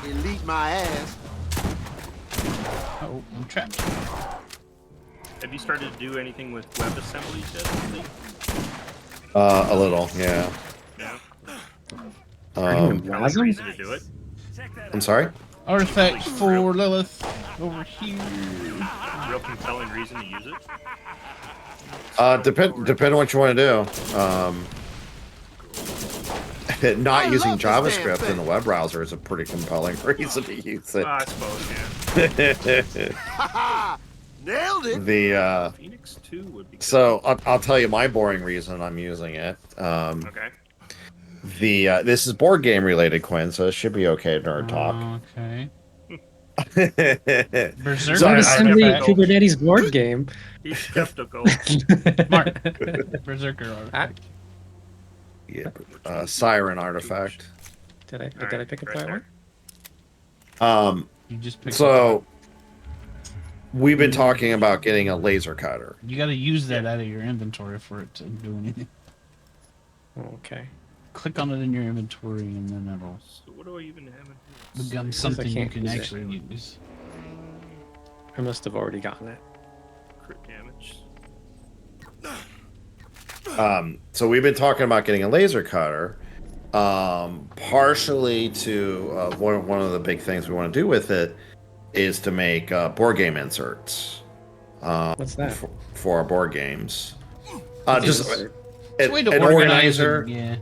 H: Elite my ass.
B: Oh, I'm trapped.
A: Have you started to do anything with WebAssembly yet? Lee?
C: A little, yeah.
A: Yeah.
C: Um,
A: Compelling reason to do it.
C: I'm sorry.
B: Artifact for Lilith over here.
A: Real compelling reason to use it.
C: Depend on what you want to do. Not
H: I
C: using
H: love this damn
C: JavaScript
H: thing.
C: in the web browser is a pretty compelling reason to use it.
A: I suppose, yeah.
H: Nailed it.
C: The
A: Phoenix 2 would be good.
C: so I'll tell you my boring reason I'm using it.
A: Okay.
C: This is board game related, Quinn, so it should be okay to nerd talk.
B: Okay.
C: Berserk.
B: Berserk.
C: So I-
E: WebAssembly
A: I-
E: Kubernetes board game.
A: He's skeptical.
B: Mark. Berserker artifact.
C: Yeah, Siren artifact.
E: Did I
A: Alright,
E: pick up
A: right
E: that
A: there.
E: one?
B: You just picked
C: So we've been talking about getting a laser cutter.
B: You got to use that out of your inventory for it to do anything.
E: Okay.
B: Click on it in your inventory and then it'll
A: So what do I even have in here?
B: become
E: I
B: something you
E: can't
B: can
E: use it.
B: actually use.
E: I must have already gotten it.
A: Crit damage.
C: So we've been talking about getting a laser cutter, partially to one of the big things we want to do with it is to make board game inserts.
E: What's that?
C: For our board games?
E: What's
C: Just
E: this?
B: It's a way to
C: an
B: organize
C: organizer.
B: it. Yeah.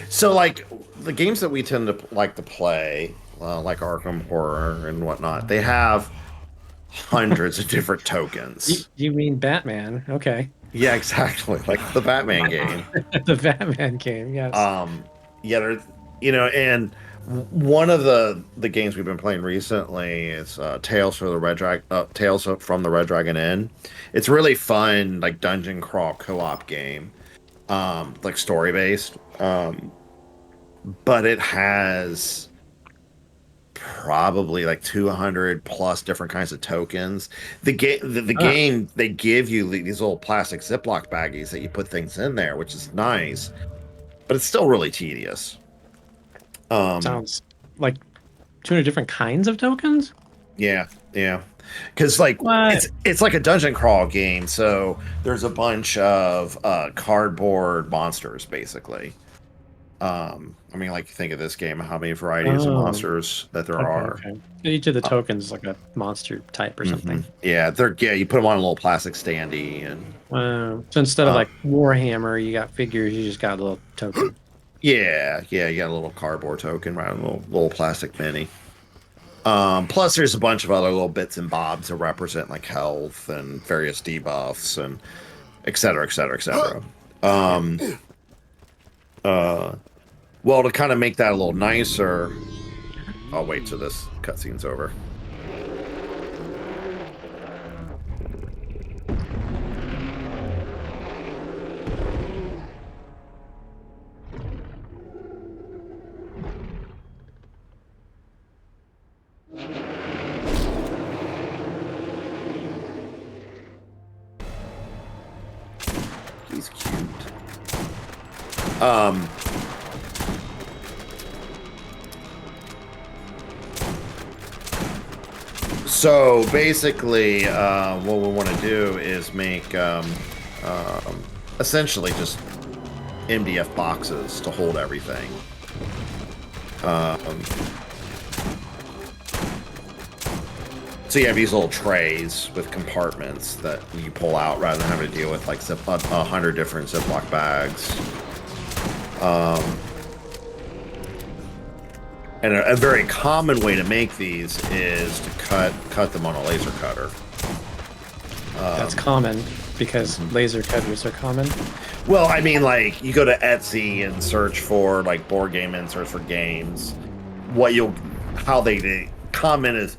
C: So, like the games that we tend to like to play, like Arkham Horror and whatnot, they have hundreds of different tokens.
E: You mean Batman? Okay.
C: Yeah, exactly, like the Batman game.
E: The Batman game, yes.
C: Yeah, there's, and one of the games we've been playing recently is Tales from the Red Dragon Inn. It's really fun, like dungeon crawl co-op game, like story based. But it has probably like 200 plus different kinds of tokens. The game, they give you these little plastic Ziploc baggies that you put things in there, which is nice, but it's still really tedious.
E: Sounds like 200 different kinds of tokens?
C: Yeah, because like
E: What?
C: it's like a dungeon crawl game, so there's a bunch of cardboard monsters basically. I mean, like, think of this game, how many varieties of
E: Oh.
C: monsters that there are.
E: Okay. Each of the tokens is like a monster type or something.
C: Yeah, you put them on a little plastic standee, and
E: So instead of like Warhammer, you got figures, you just got a little token.
C: Yeah, you got a little cardboard token, right? A little plastic mini. Plus, there's a bunch of other little bits and bobs that represent like health and various debuffs and et cetera, et cetera, et cetera. Well, to kind of make that a little nicer, I'll wait till this cutscene's over. He's cute. So basically, what we want to do is make essentially just MDF boxes to hold everything. So you have these little trays with compartments that you pull out rather than having to deal with like 100 different Ziploc bags. And a very common way to make these is to cut them on a laser cutter.
E: That's common because laser cutters are common.
C: Well, I mean, like you go to Etsy and search for like board game inserts for games. How they comment is,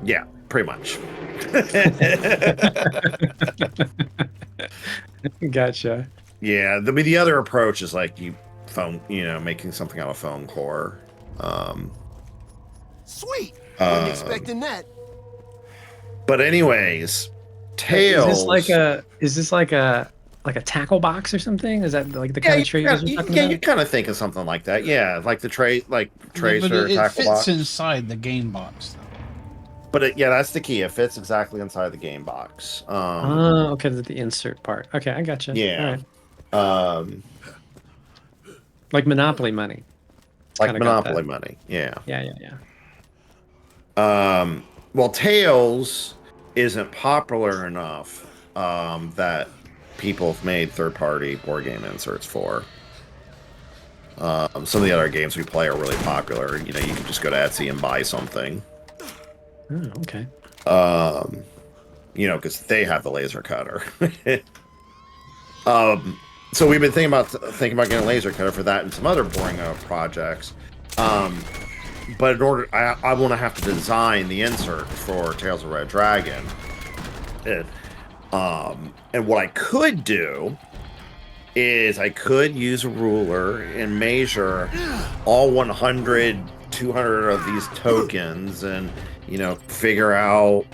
C: yeah, pretty much.
E: Gotcha.
C: Yeah, the other approach is like making something out of foam core.
H: Sweet. Wasn't expecting that.
C: But anyways, Tails.
E: Is this like a tackle box or something? Is that like the kind of tray you're talking about?
C: Yeah, you kind of think of something like that. Yeah, like the tray, like trays
B: but
C: or
B: it
C: tackle
B: fits
C: box.
B: inside the game box, though.
C: But that's the key. It fits exactly inside the game box.
E: Okay, the insert part. Okay, I gotcha.
C: Yeah.
E: All right. Like Monopoly money. It's
C: like
E: kinda got
C: Monopoly
E: that.
C: money. Yeah.
E: Yeah.
C: Well, Tails isn't popular enough that people have made third-party board game inserts for. Some of the other games we play are really popular. You can just go to Etsy and buy something.
E: Oh, okay.
C: Because they have the laser cutter. So we've been thinking about getting a laser cutter for that and some other boring projects. But in order, I want to have to design the insert for Tales of Red Dragon. And what I could do is I could use a ruler and measure all 100, 200 of these tokens and, figure out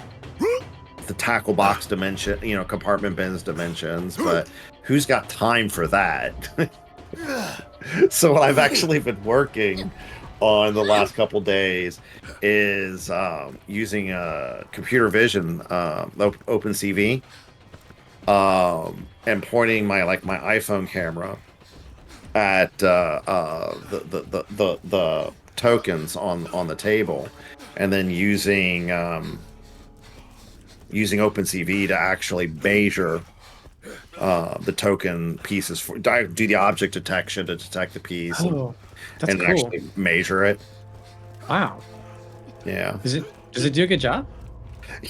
C: the tackle box dimension, compartment bins dimensions, but who's got time for that? So what I've actually been working on the last couple days is using computer vision, OpenCV, and pointing my iPhone camera at the tokens on the table, and then using OpenCV to actually measure the token pieces do the object detection to detect the piece.
E: Oh, that's
C: and
E: cool.
C: actually measure it.
E: Wow.
C: Yeah.
E: Does it do a good job?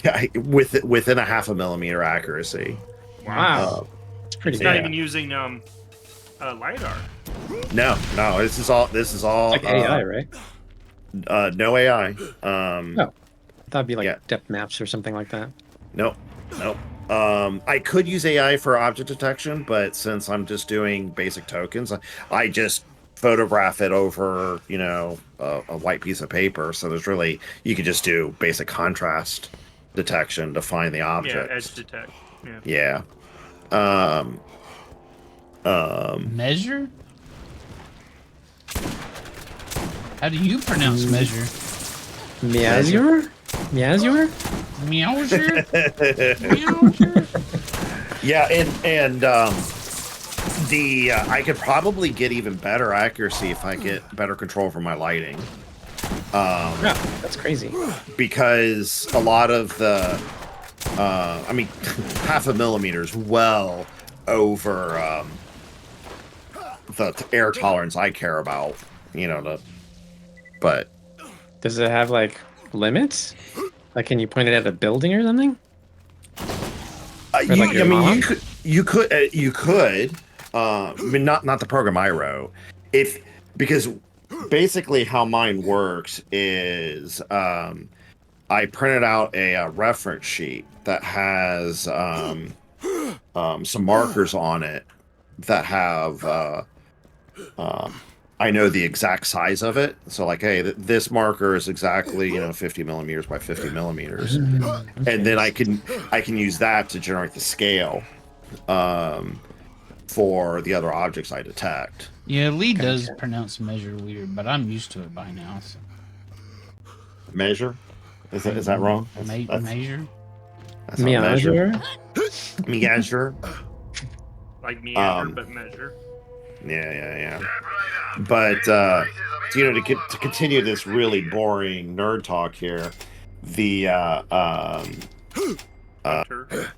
C: Yeah, within a 0.5 millimeter accuracy.
E: Wow. It's pretty
A: It's
E: good.
A: not even using LiDAR.
C: No, this is all
E: It's like AI, right?
C: no AI.
E: That'd be like
C: yeah.
E: depth maps or something like that.
C: Nope. I could use AI for object detection, but since I'm just doing basic tokens, I just photograph it over, a white piece of paper. So you could just do basic contrast detection to find the object.
A: Yeah, edge detect.
C: Yeah.
B: Measure? How do you pronounce measure?
E: Measure? Measure?
B: Measure?
C: Yeah, and I could probably get even better accuracy if I get better control over my lighting.
E: Yeah, that's crazy.
C: Because a lot of the 0.5 millimeters well over the air tolerance I care about. But
E: Does it have like limits? Like, can you point it at a building or something? Or like your mom?
C: you could. I mean, not the program I wrote. Because basically how mine works is I printed out a reference sheet that has some markers on it that have I know the exact size of it. So like, hey, this marker is exactly 50 millimeters by 50 millimeters, and then I can use that to generate the scale for the other objects I detect.
B: Yeah, Lee does pronounce measure weird, but I'm used to it by now. So.
C: Measure? Is that wrong?
B: Measure?
C: That's not measure.
E: Measure?
A: Like meander, but measure.
C: Yeah. But to continue this really boring nerd talk here, the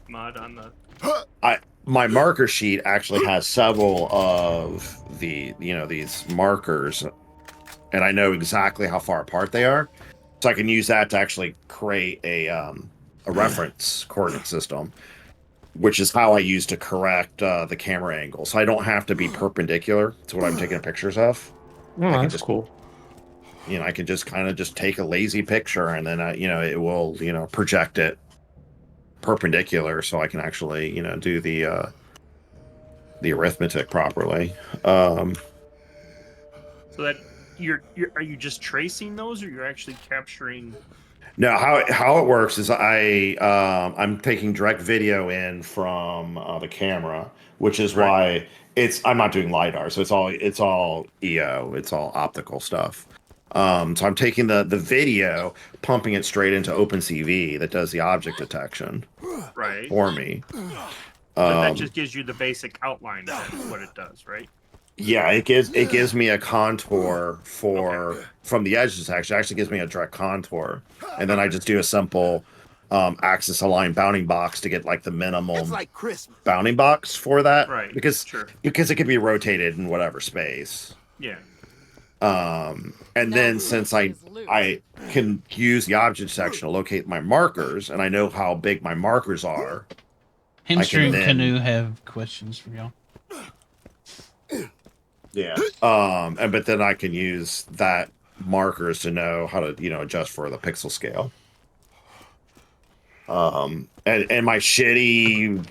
A: mud on the.
C: My marker sheet actually has several of these markers, and I know exactly how far apart they are, so I can use that to actually create a reference coordinate system, which is how I use to correct the camera angle. So I don't have to be perpendicular to what I'm taking pictures of.
E: Oh, that's cool.
C: I can just kind of just take a lazy picture, and then it will project it perpendicular, so I can actually do the arithmetic properly.
A: So that are you just tracing those, or you're actually capturing?
C: No, how it works is I'm taking direct video in from the camera, which is why I'm not doing LiDAR, so it's all EO, it's all optical stuff. So I'm taking the video, pumping it straight into OpenCV that does the object detection for me.
A: But that just gives you the basic outline of what it does, right?
C: Yeah, it gives me a contour from the edge detection. It actually gives me a direct contour, and then I just do a simple axis aligned bounding box to get like the minimum bounding box for that,
A: right?
C: Because it can be rotated in whatever space.
A: Yeah.
C: And then since I can use the object detection to locate my markers, and I know how big my markers are.
B: Hamster and Canoe have questions for y'all.
C: Yeah. But then I can use that markers to know how to adjust for the pixel scale. And my shitty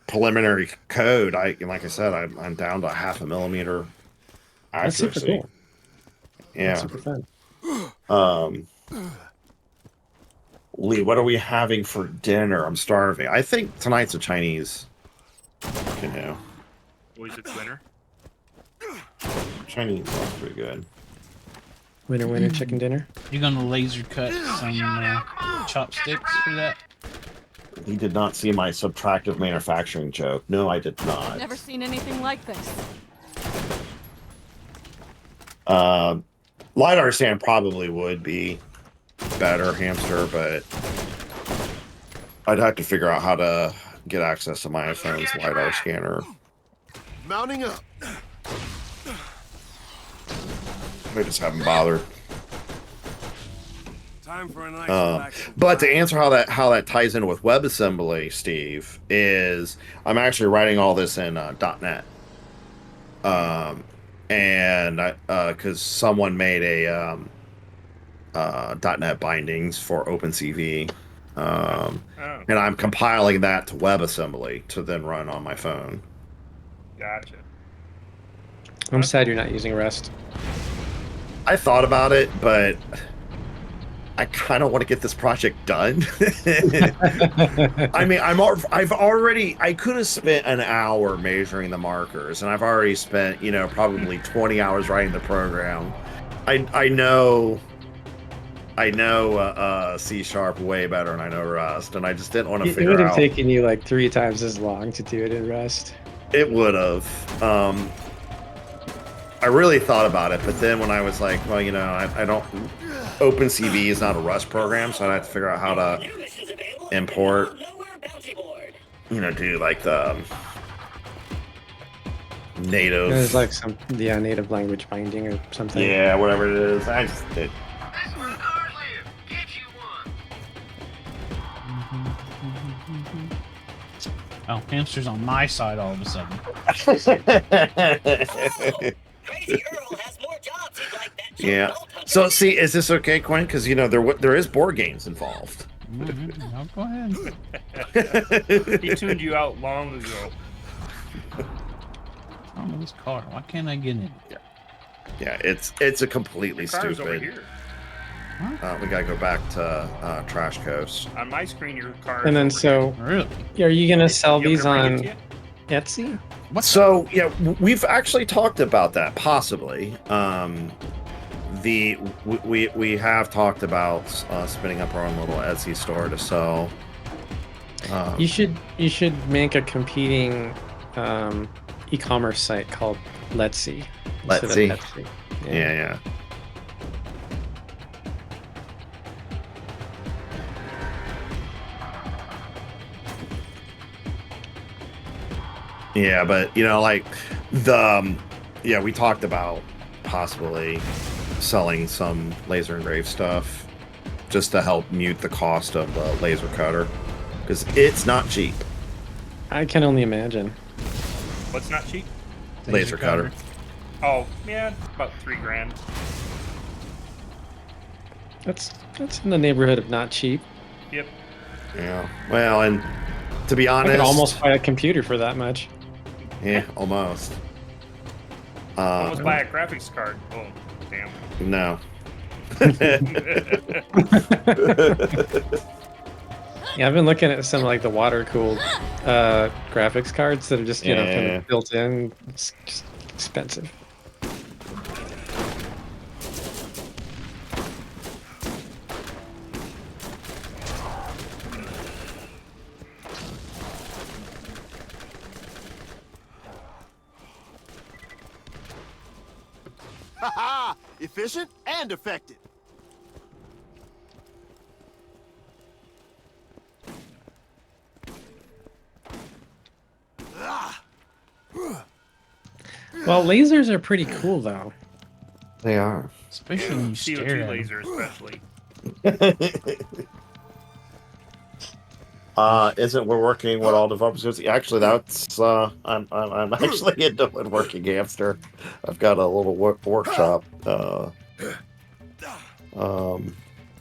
C: preliminary code, like I said, I'm down to 0.5 millimeter accuracy.
E: That's super cool.
C: Yeah.
E: That's super fun.
C: Lee, what are we having for dinner? I'm starving. I think tonight's a Chinese canoe.
A: Always a winner.
C: Chinese sounds pretty good.
E: Winner, chicken dinner.
B: You're gonna laser cut some chopsticks for that?
C: He did not see my subtractive manufacturing joke. No, I did not.
K: I've never seen anything like this.
C: LiDAR scan probably would be better, Hamster, but I'd have to figure out how to get access to my phone's LiDAR scanner.
H: Mounting up.
C: I just haven't bothered.
H: Time for a nice
C: but to answer how that ties in with WebAssembly, Steve, is I'm actually writing all this in .NET. And because someone made a .NET bindings for OpenCV, and I'm compiling that to WebAssembly to then run on my phone.
A: Gotcha.
E: I'm sad you're not using Rust.
C: I thought about it, but I kind of want to get this project done. I mean, I could have spent an hour measuring the markers, and I've already spent, probably 20 hours writing the program. I know C# way better than I know Rust, and I just didn't want to figure out.
E: It would have taken you like 3 times as long to do it in Rust.
C: It would have. I really thought about it, but then when I was like, well, I don't. OpenCV is not a Rust program, so I'd have to figure out how to import. Do like the native.
E: There's like some native language binding or something.
C: Yeah, whatever it is. I just
J: That's where the cars live. Get you one.
B: Oh, hamster's on my side all of a sudden.
I: Crazy Earl has more jobs he'd like that
C: Yeah.
I: giant bolt hunter
C: So
I: to
C: see, is this okay, Quinn? Because there is board games involved.
B: No, go ahead.
A: He tuned you out long ago.
B: Oh, this car. Why can't I get in?
C: Yeah, it's a completely
A: The car's over
C: stupid.
A: here.
C: We gotta go back to Trash Coast.
A: On my screen, your car.
E: And then
A: is over
E: so,
B: Really?
E: are you gonna sell
A: here.
E: these
A: You want me
E: on
A: to bring it to you?
E: Etsy?
C: So yeah, we've actually talked about that possibly. We have talked about spinning up our own little Etsy store to sell.
E: You should make a competing e-commerce site called Let'sy. instead of
C: Let'sy.
E: Etsy.
C: Yeah. Yeah, but like we talked about possibly selling some laser engraved stuff just to help mute the cost of the laser cutter because it's not cheap.
E: I can only imagine.
A: What's not cheap?
C: Laser cutter.
A: Oh, yeah, about $3,000.
E: That's in the neighborhood of not cheap.
A: Yep.
C: Yeah. Well, and to be
E: I
C: honest,
E: could almost buy a computer for that much.
C: yeah, almost.
A: Almost buy a graphics card. Oh, damn.
C: No.
E: Yeah, I've been looking at some like the water cooled graphics cards that are just kind
C: Yeah.
E: of built in. It's just expensive.
H: Haha! Efficient and effective.
E: Well, lasers are pretty cool though.
C: They are.
B: Especially when you stare
A: CO2
B: at 'em.
A: laser, especially.
C: Isn't we're working with all developers? Actually, that's I'm actually into woodworking hamster. I've got a little workshop.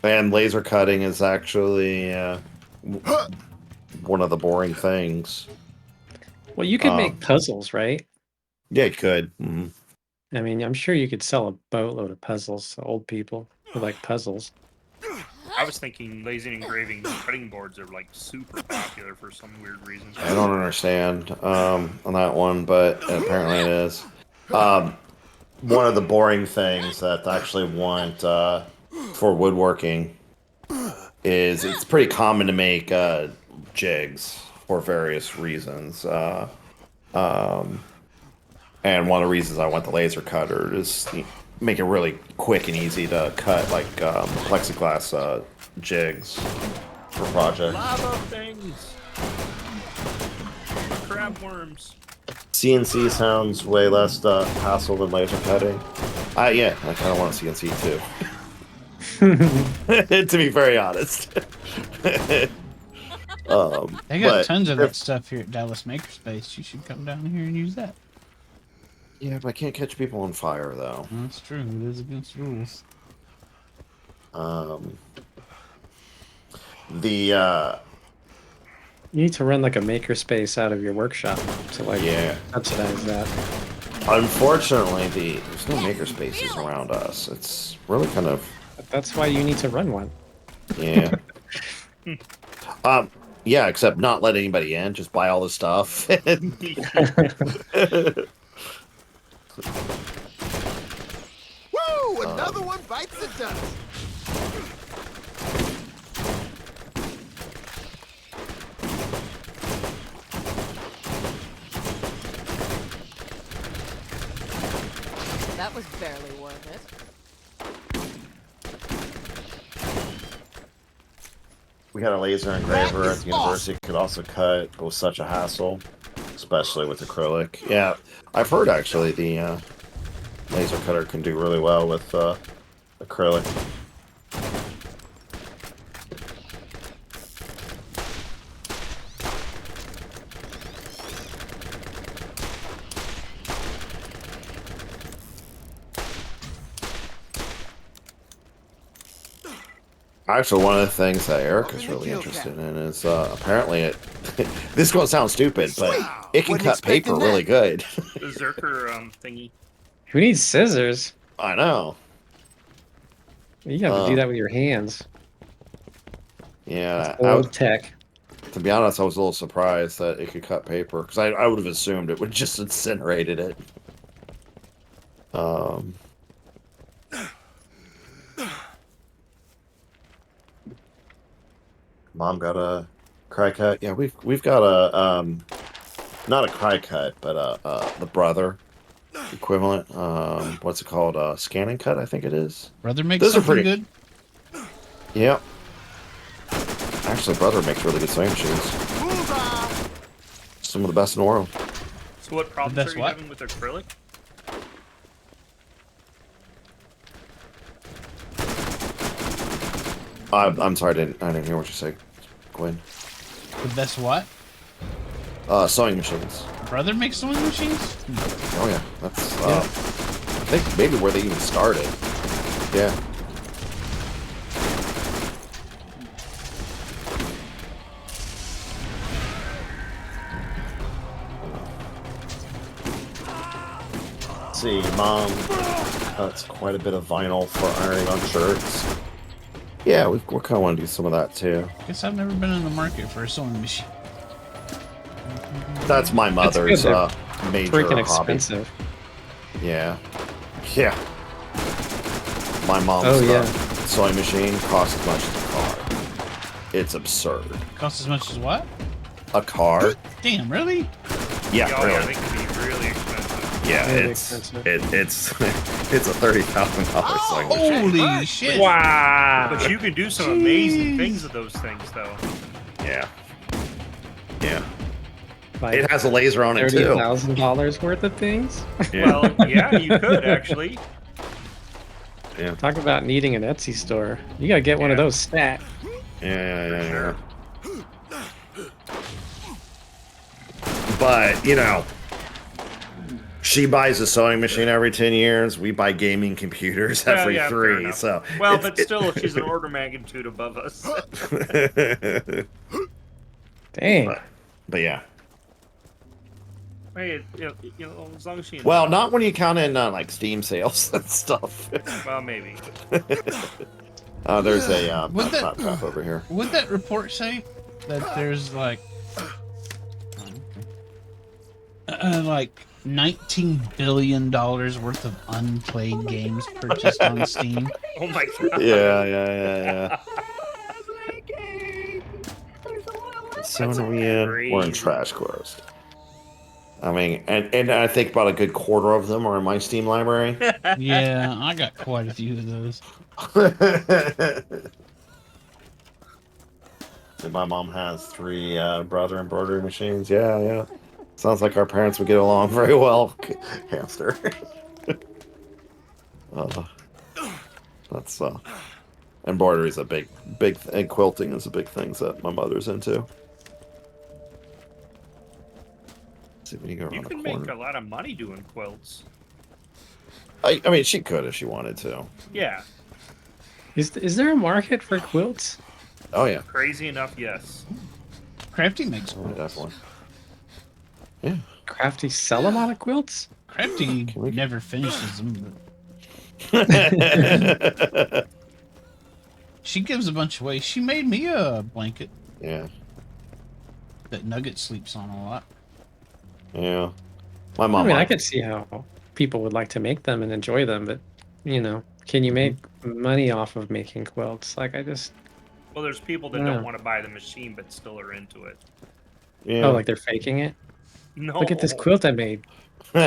C: And laser cutting is actually one of the boring things.
E: Well, you could make puzzles, right?
C: Yeah, you could. Mm-hmm.
E: I mean, I'm sure you could sell a boatload of puzzles to old people who like puzzles.
A: I was thinking laser engraving cutting boards are like super popular for some weird reason.
C: I don't understand on that one, but apparently it is. One of the boring things that I actually want for woodworking is it's pretty common to make jigs for various reasons. And one of the reasons I want the laser cutter is make it really quick and easy to cut like plexiglass jigs for projects.
A: Lava things. Crab worms.
C: CNC sounds way less hassle than laser cutting. Yeah, I kind of want a CNC too. To be very honest.
B: They got tons of that stuff here at Dallas Makerspace. You should come down here and use that.
C: Yeah, but I can't catch people on fire though.
B: That's true. It is against rules.
E: You need to run like a makerspace out of your workshop to like
C: Yeah.
E: subsidize that.
C: Unfortunately, there's no maker spaces around us. It's really kind of
E: That's why you need to run one.
C: yeah. Yeah, except not let anybody in. Just buy all the stuff.
H: Woo! Another one bites the dust.
K: That was barely worth it.
C: We had a laser engraver at the university. Could also cut. It was such a hassle. especially with acrylic. Yeah, I've heard actually the laser cutter can do really well with acrylic. Actually, one of the things that Eric is really interested in is apparently it. This is gonna sound stupid, but it can cut paper really good.
A: The Zerker thingy.
E: Who needs scissors?
C: I know.
E: You have to do that with your hands.
C: Yeah,
E: Old tech.
C: to be honest, I was a little surprised that it could cut paper because I would have assumed it would just incinerated it. Mom got a cry cut. Yeah, we've got a not a cry cut, but the brother equivalent. What's it called? Scanning cut, I think it is.
B: Brother makes
C: Those are
B: something
C: pretty
B: good.
C: Yep. Actually, brother makes really good sewing machines. Some of the best in the world.
A: So what problems
B: That's
A: are you
B: what?
A: having with acrylic?
C: I'm sorry, I didn't hear what you said, Gwen.
B: The best what?
C: Sewing machines.
B: Brother makes sewing machines?
C: Oh yeah, that's I think maybe where they even started. Yeah. Let's see, Mom cuts quite a bit of vinyl for ironing on shirts. Yeah, we kind of want to do some of that too.
B: Guess I've never been in the market for a sewing machine.
C: That's my mother's
E: They're
C: major
E: freaking
C: hobby.
E: expensive.
C: Yeah. Yeah. My mom's sewing machine costs as much as a car. It's absurd.
B: Costs as much as what?
C: A car?
B: Damn, really?
C: Yeah,
A: Oh, yeah,
C: really.
A: they can be really expensive.
C: Yeah,
E: Really
C: it's
E: expensive.
C: it's a $30,000 sewing machine.
B: Holy shit!
E: Wow.
A: But you can do some amazing things with those things, though.
C: Yeah. Yeah.
E: Like
C: It has a laser on it too.
E: $30,000 worth of things.
C: Yeah.
A: Well, yeah, you could actually.
C: Yeah.
E: Talk about needing an Etsy store. You gotta get one of
A: Yeah.
E: those stat.
C: Yeah. But, you know, she buys a sewing machine every 10 years. We buy gaming computers
A: Well,
C: every
A: yeah, fair
C: 3.
A: enough.
C: So,
A: Well, but still, she's an order magnitude above us.
E: Dang.
C: but yeah.
A: Hey, as long as she.
C: Well, not when you count in like Steam sales and stuff.
A: Well, maybe.
C: There's a
B: Would that-
C: laptop over here.
B: Would that report say that there's like $19 billion worth of unplayed games purchased on Steam?
A: Oh my god.
C: Yeah. So are we in? We're in Trash Quest. I mean, and I think about a good quarter of them are in my Steam library.
B: Yeah, I got quite a few of those.
C: And my mom has 3 brother embroidery machines. Yeah. Sounds like our parents would get along very well. Hamster. That's embroidery is a big and quilting is a big thing that my mother's into. See if we can go around
A: You
C: the
A: can
C: corner.
A: make a lot of money doing quilts.
C: I mean, she could if she wanted to.
A: Yeah.
E: Is there a market for quilts?
C: Oh yeah,
A: Crazy enough, yes.
B: Crafty makes
C: oh,
B: quilts.
C: definitely. Yeah.
E: Crafty sell a lot of quilts?
B: Crafty
C: we-
B: never finishes them. She gives a bunch away. She made me a blanket
C: Yeah.
B: that Nugget sleeps on a lot.
C: Yeah. My
E: I
C: mom.
E: mean, I
C: liked-
E: could see how people would like to make them and enjoy them, but can you make money off of making quilts? Like,
A: Well, there's people that
E: Yeah.
A: don't want to buy the machine but still are into it.
C: Yeah.
E: oh, like they're faking it.
A: No.
E: Look at this quilt I made
A: No.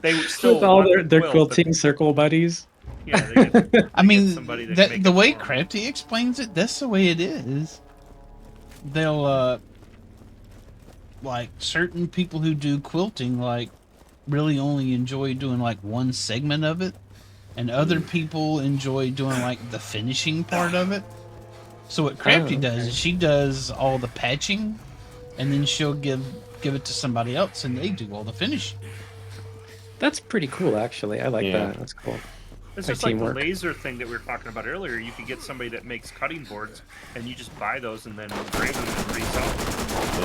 A: They would still
E: with all
A: want
E: their,
A: the
E: their
A: quilt, but-
E: quilting circle buddies.
A: Yeah, they get,
B: I mean,
A: somebody that can make
B: the
A: it
B: way
A: for 'em.
B: Crafty explains it, that's the way it is. They'll like certain people who do quilting like really only enjoy doing like one segment of it, and other people enjoy doing like the finishing part of it. So what Crafty
E: Oh,
B: does
E: okay.
B: is she does all the patching, and then she'll give it to somebody else, and they do all the finishing.
E: That's pretty cool, actually. I like
C: Yeah.
E: that. That's cool.
A: It's
E: Like
A: just like the
E: teamwork.
A: laser thing that we were talking about earlier. You could get somebody that makes cutting boards, and you just buy those and then engrave them and resell them.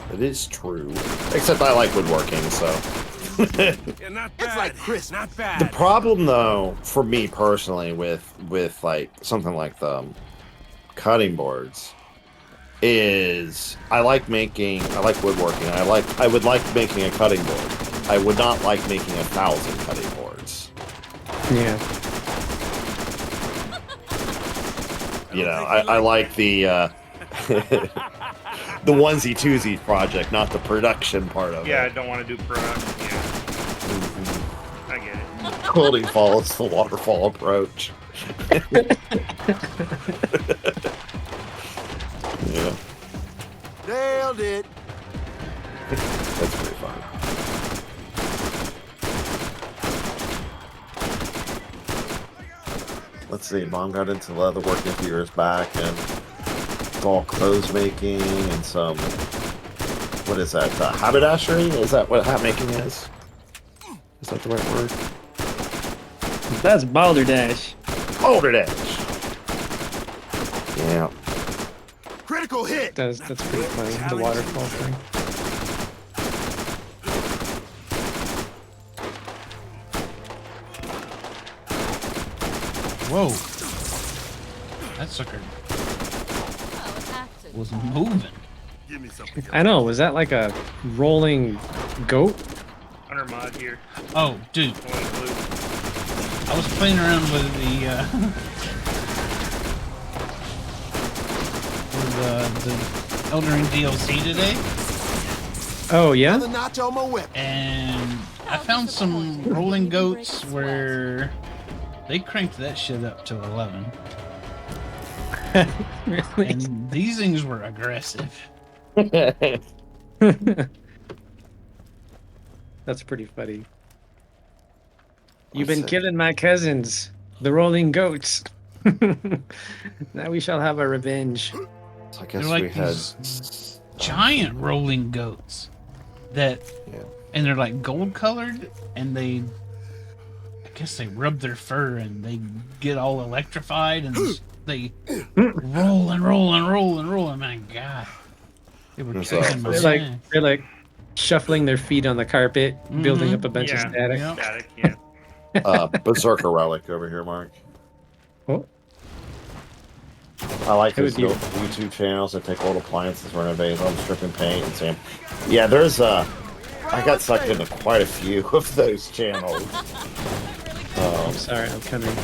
C: Yeah, it is true. Except I like woodworking, so.
H: Yeah, not bad. It's like Chris, not bad.
C: The problem, though, for me personally, with like something like the cutting boards, is I like woodworking. I would like making a cutting board. I would not like making 1,000 cutting boards.
E: Yeah.
C: You know, I like the the onesie twosie project, not the production part of
A: Yeah, I
C: it.
A: don't want to do production. Yeah, I get it.
C: Quilting follows the waterfall approach. Yeah,
H: Nailed it.
C: that's pretty fun. Let's see, Mom got into leather working a few years back, and it's all clothes making and some, what is that, haberdashery? Is that what hat making is? Is that the right word?
E: That's Balderdash.
C: Balderdash! Yeah.
H: Critical hit.
E: That's pretty funny. The waterfall thing.
B: Whoa, that sucker was moving.
H: Give me something.
E: I know. Was that like a rolling goat?
A: Hunter mod here.
B: Oh, dude,
A: Only blue.
B: I was playing around with the with the Elden Ring DLC today,
E: Oh yeah.
H: Another notch on my whip.
B: and I found some rolling goats where they cranked that shit up to 11,
E: Really?
B: and these things were aggressive.
E: That's pretty funny.
C: Let's
E: You've been
C: see.
E: killing my cousins, the rolling goats. Now we shall have our revenge.
C: So I guess
B: They're like
C: we had.
B: these giant rolling goats that,
C: Yeah.
B: and they're like gold colored, and I guess they rub their fur and they get all electrified, and they roll and roll and roll and roll. And my God, they were
C: There's
B: kicking my
E: They're like
B: ass.
E: shuffling their feet on the carpet, building
B: Mhm.
E: up a bunch of
A: Yeah.
E: static.
B: Yep.
A: Static. Yeah.
C: Berserker relic over here, Mark.
E: Oh,
C: I like
E: It
C: those
E: would be-
C: YouTube channels that take old appliances, renovate them, stripping paint, and sand. Yeah, there's I got sucked into quite a few of those channels.
E: I'm sorry, I'm coming.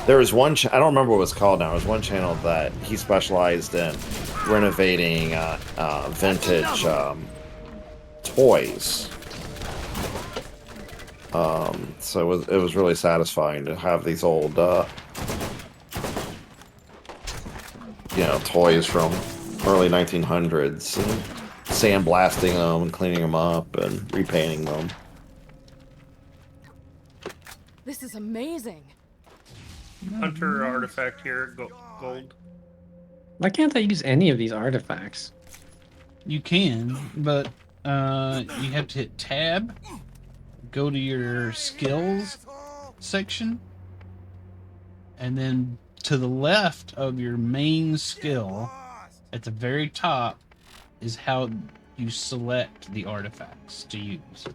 C: There was one. I don't remember what it was called now. There was one channel that he specialized in renovating vintage toys. So it was really satisfying to have these old, toys from early 1900s, and sandblasting them and cleaning them up and repainting them.
K: This is amazing.
A: Hunter artifact here. Gold.
E: Why can't I use any of these artifacts?
B: You can, but you have to hit tab, go to your skills section, and then to the left of your main skill, at the very top, is how you select the artifacts to use.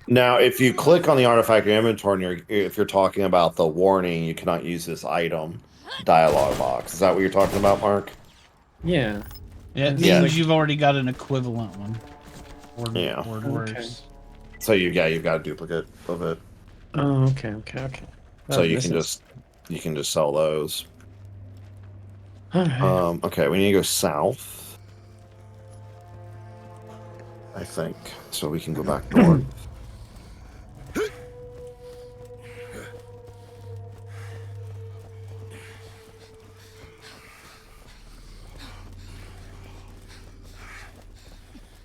C: Now, if you click on the artifact in your inventory, and if you're talking about the warning, you cannot use this item dialog box. Is that what you're talking about, Mark?
E: Yeah.
B: It means
C: Yeah.
B: you've already got an equivalent one. Or,
C: Yeah.
B: or worse.
C: So you've got a duplicate of it.
E: Oh, okay.
C: So you
E: This
C: can
E: is-
C: just sell those.
E: Alright.
C: Okay, we need to go south, I think, so we can go back north.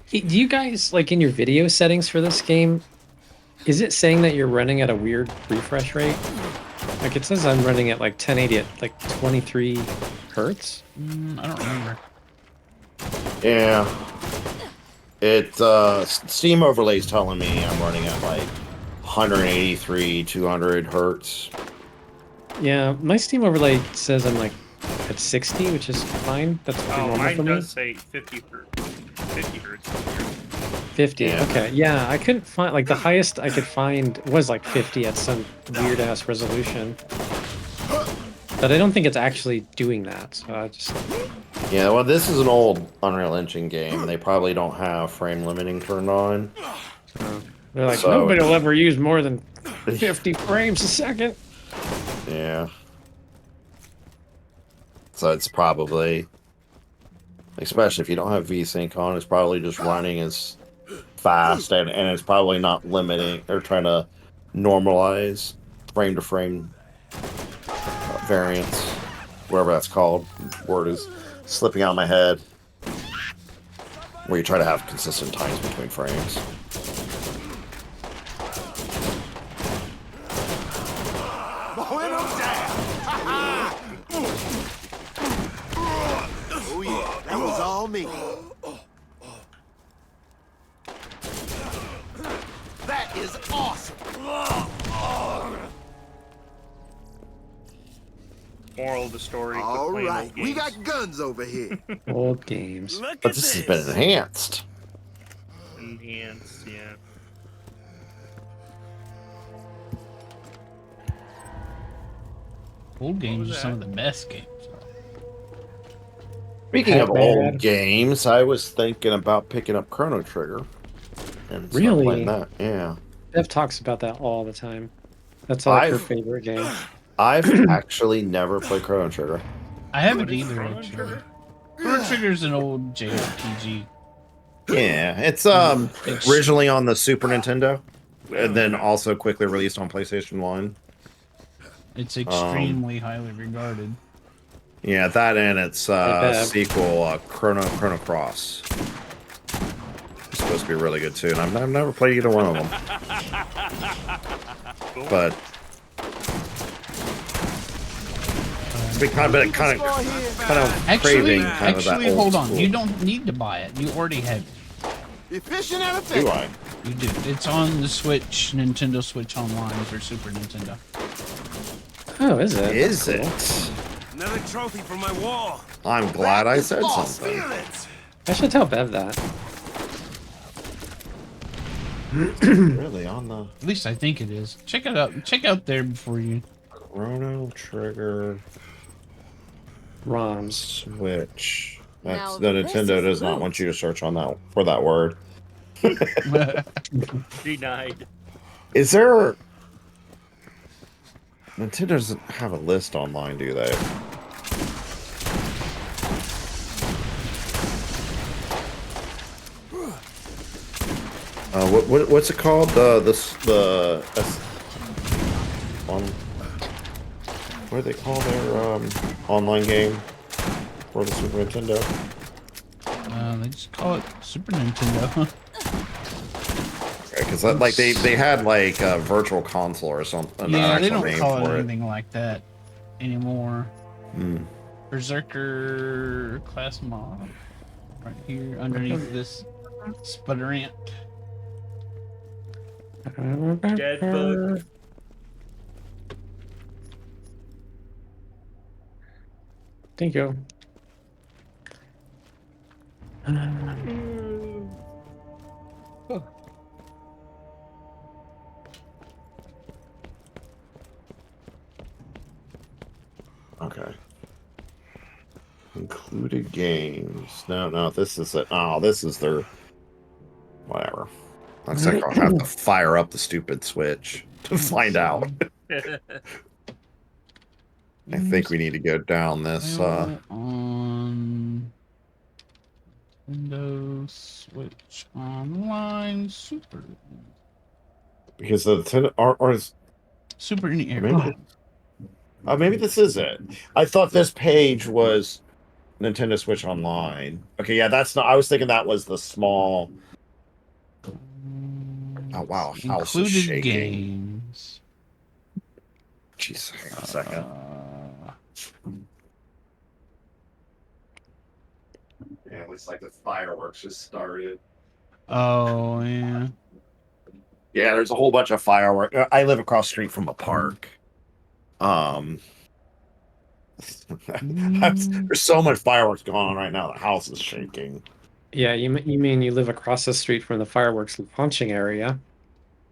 E: Hey, do you guys like in your video settings for this game? Is it saying that you're running at a weird refresh rate? Like it says I'm running at like 1080 at like 23 hertz.
B: I don't remember.
C: Yeah. Steam Overlay's telling me I'm running at like 183, 200 hertz.
E: Yeah, my Steam overlay says I'm like at 60, which is fine. That's pretty
A: Oh,
E: normal
A: mine
E: for me.
A: does say 50 hertz. 50 hertz.
E: 50.
C: Yeah.
E: Okay. Yeah, I couldn't find like the highest I could find was like 50 at some weird ass resolution. But I don't think it's actually doing that. So I just
C: Yeah, well, this is an old Unreal Engine game. They probably don't have frame limiting turned on.
E: they're like
C: So-
E: nobody will ever use more than 50 frames a second.
C: Yeah. So it's probably, especially if you don't have VSync on, it's probably just running as fast and it's probably not limiting or trying to normalize frame to frame variance, whatever that's called. Word is slipping out of my head. Where you try to have consistent times between frames.
H: Mowing them down. Oh yeah, that was all me. That is awesome.
A: Moral of the story. quit
H: All
A: playing
H: right,
A: old
H: we
A: games.
H: got guns over here.
E: Old games.
H: Look
C: But
H: at
C: this has been enhanced.
A: Enhanced, yeah.
B: Old games
A: was
B: are some
A: that?
B: of the best games.
C: Speaking of
E: Pac-Man.
C: old games, I was thinking about picking up Chrono Trigger and start
E: Really?
C: playing that. Yeah,
E: Bev talks about that all the time. That's like her
C: I've-
E: favorite game.
C: I've actually never played Chrono Trigger.
B: I haven't
A: What is
B: either.
A: Chrono
B: Actually.
A: Trigger?
B: Chrono Trigger's an old JRPG.
C: Yeah, it's
B: It's-
C: originally on the Super Nintendo, and then also quickly released on PlayStation 1.
B: It's extremely highly regarded.
C: Yeah, that and its
E: Bev.
C: sequel, Chrono Cross. It's supposed to be really good too, and I've never played either one of them. But been kind of
B: Actually,
C: craving kind of that old
B: hold on.
C: school.
B: You don't need to buy it. You already have it.
H: efficient and
C: Do I?
H: effective.
B: You do. It's on the Switch, Nintendo Switch Online for Super Nintendo.
E: Oh, is it?
C: Is
E: That's cool.
C: it?
H: Another trophy for my wall.
C: I'm glad I said
H: Boss,
C: something.
H: feel it.
E: I should tell Bev that.
C: Really on the
B: At least I think it is. Check it out. Check out there before you.
C: Chrono Trigger
E: ROMs.
C: Switch.
K: Now
C: The
K: this
C: Nintendo
K: is
C: does not
K: loot.
C: want you to search on that for that word.
A: Denied.
C: Is there? Nintendo doesn't have a list online, do they? What's it called? What do they call their online game for the Super Nintendo?
B: They just call it Super Nintendo.
C: Because like they had like a virtual console or something.
B: Yeah,
C: an
B: they
C: actual
B: don't
C: name
B: call it
C: for
B: anything like that anymore.
C: Hmm.
B: Berserker class mod. Right here underneath this sputterant.
A: Dead book.
E: Thank you.
C: Okay. Included games. No, this is it. Oh, this is their. Whatever. Looks like I'll have to fire up the stupid Switch to find out. I think we need to go down this.
B: On Nintendo Switch Online Super.
C: Because the or is
B: Super
C: maybe, maybe this is it. I thought this page was Nintendo Switch Online. Okay, yeah, that's not. I was thinking that was the small. Oh wow, house is
B: Included
C: shaking.
B: games.
C: Jeez, hang on a second. Yeah, it looks like the fireworks just started.
B: Oh yeah.
C: Yeah, there's a whole bunch of fireworks. I live across the street from a park. There's so much fireworks going on right now. The house is shaking.
E: Yeah, you mean you live across the street from the fireworks launching area?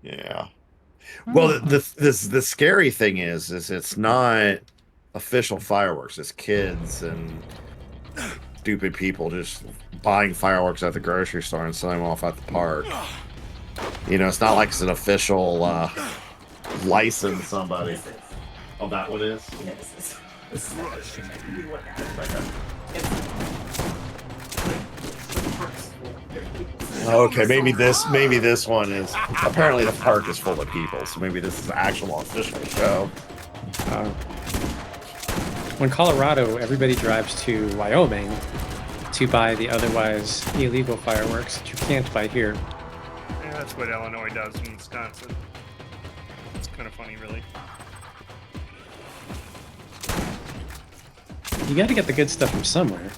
C: Yeah. Well,
B: Oh.
C: the scary thing is it's not official fireworks. It's kids and stupid people just buying fireworks at the grocery store and selling them off at the park. You know, it's not like it's an official license somebody. Oh, that one is? Okay, maybe this one is. Apparently, the park is full of people, so maybe this is the actual official show.
E: When Colorado, everybody drives to Wyoming to buy the otherwise illegal fireworks that you can't buy here.
A: Yeah, that's what Illinois does in Wisconsin. It's kind of funny, really.
E: You got to get the good stuff from somewhere.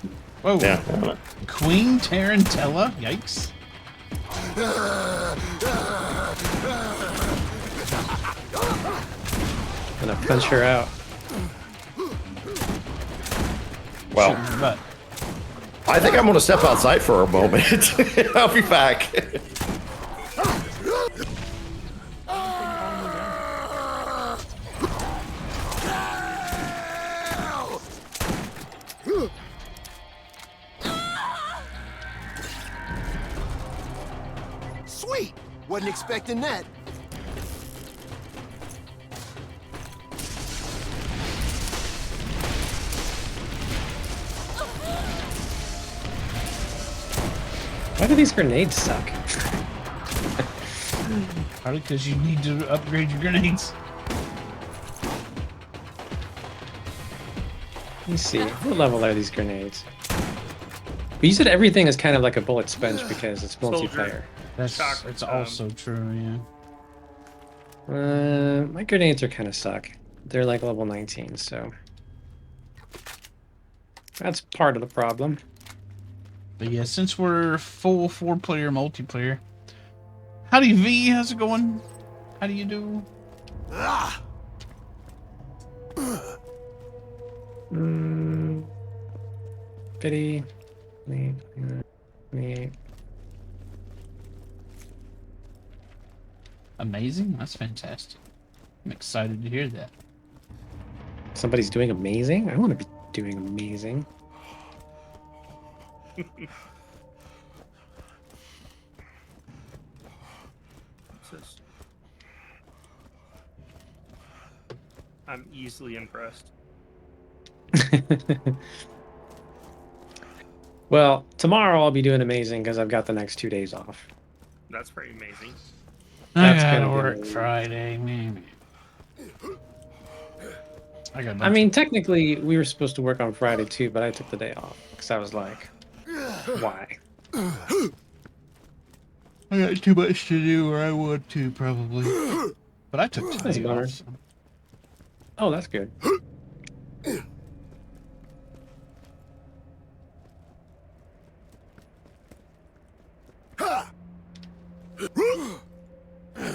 B: Whoa.
C: Yeah.
B: Queen Tarantella? Yikes.
E: Gonna punch her out.
C: Well,
B: But
C: I think I'm going to step outside for a moment. I'll be back.
H: Sweet! Wasn't expecting that.
E: Why do these grenades suck?
B: probably because you need to upgrade your grenades.
E: Let me see. What level are these grenades? But you said everything is kind of like a bullet sponge because it's multiplayer.
B: That's
A: Shock,
B: it's also true, yeah.
E: My grenades are kind of suck. They're like level 19, so that's part of the problem.
B: But yeah, since we're full 4-player multiplayer, howdy V, how's it going? How do you do?
E: Pity. Me.
B: Amazing? That's fantastic. I'm excited to hear that.
E: Somebody's doing amazing? I want to be doing amazing.
A: What's this? I'm easily impressed.
E: Well, tomorrow I'll be doing amazing because I've got the next 2 days off.
A: That's pretty amazing.
B: I
E: That's
B: gotta
E: gonna be
B: work
E: amazing.
B: Friday, man.
E: I mean, technically, we were supposed to work on Friday too, but I took the day off because I was like, why?
B: I got too much to do, or I would too, probably. But I took
E: That's a
B: today
E: bummer.
B: off. So.
E: Oh, that's good.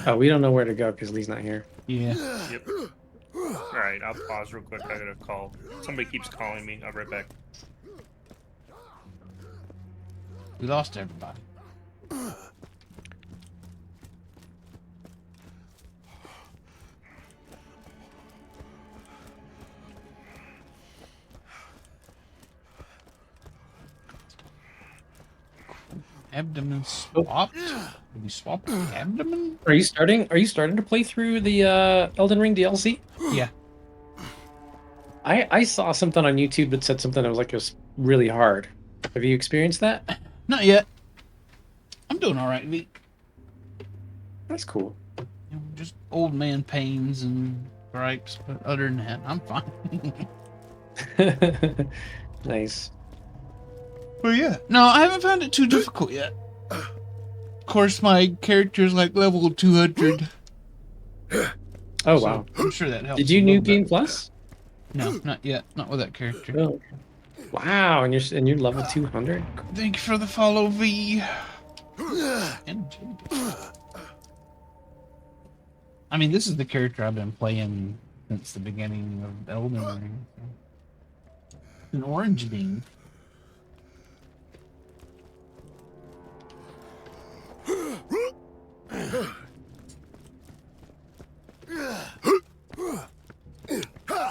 E: Oh, we don't know where to go because Lee's not here.
B: Yeah.
A: Yep. All right, I'll pause real quick. I got a call. Somebody keeps calling me. I'll be right back.
B: We lost everybody. Abdomen swapped? Did we swap the abdomen?
E: Are you starting? Are you starting to play through the Elden Ring DLC?
B: Yeah.
E: I saw something on YouTube that said something that was like it was really hard. Have you experienced that?
B: Not yet. I'm doing all right, V.
E: That's cool.
B: You know, just old man pains and gripes, but other than that, I'm fine.
E: Nice.
B: Well, yeah. No, I haven't found it too difficult yet. Of course, my character's like level 200.
E: Oh
B: So
E: wow!
B: I'm sure that helps.
E: Did you
B: a
E: new
B: little
E: Game
B: bit.
E: Plus?
B: No, not yet. Not with that character.
E: Oh, wow! And you're level 200.
B: Thank you for the follow, V. And I mean, this is the character I've been playing since the beginning of Elden Ring. An orange bean.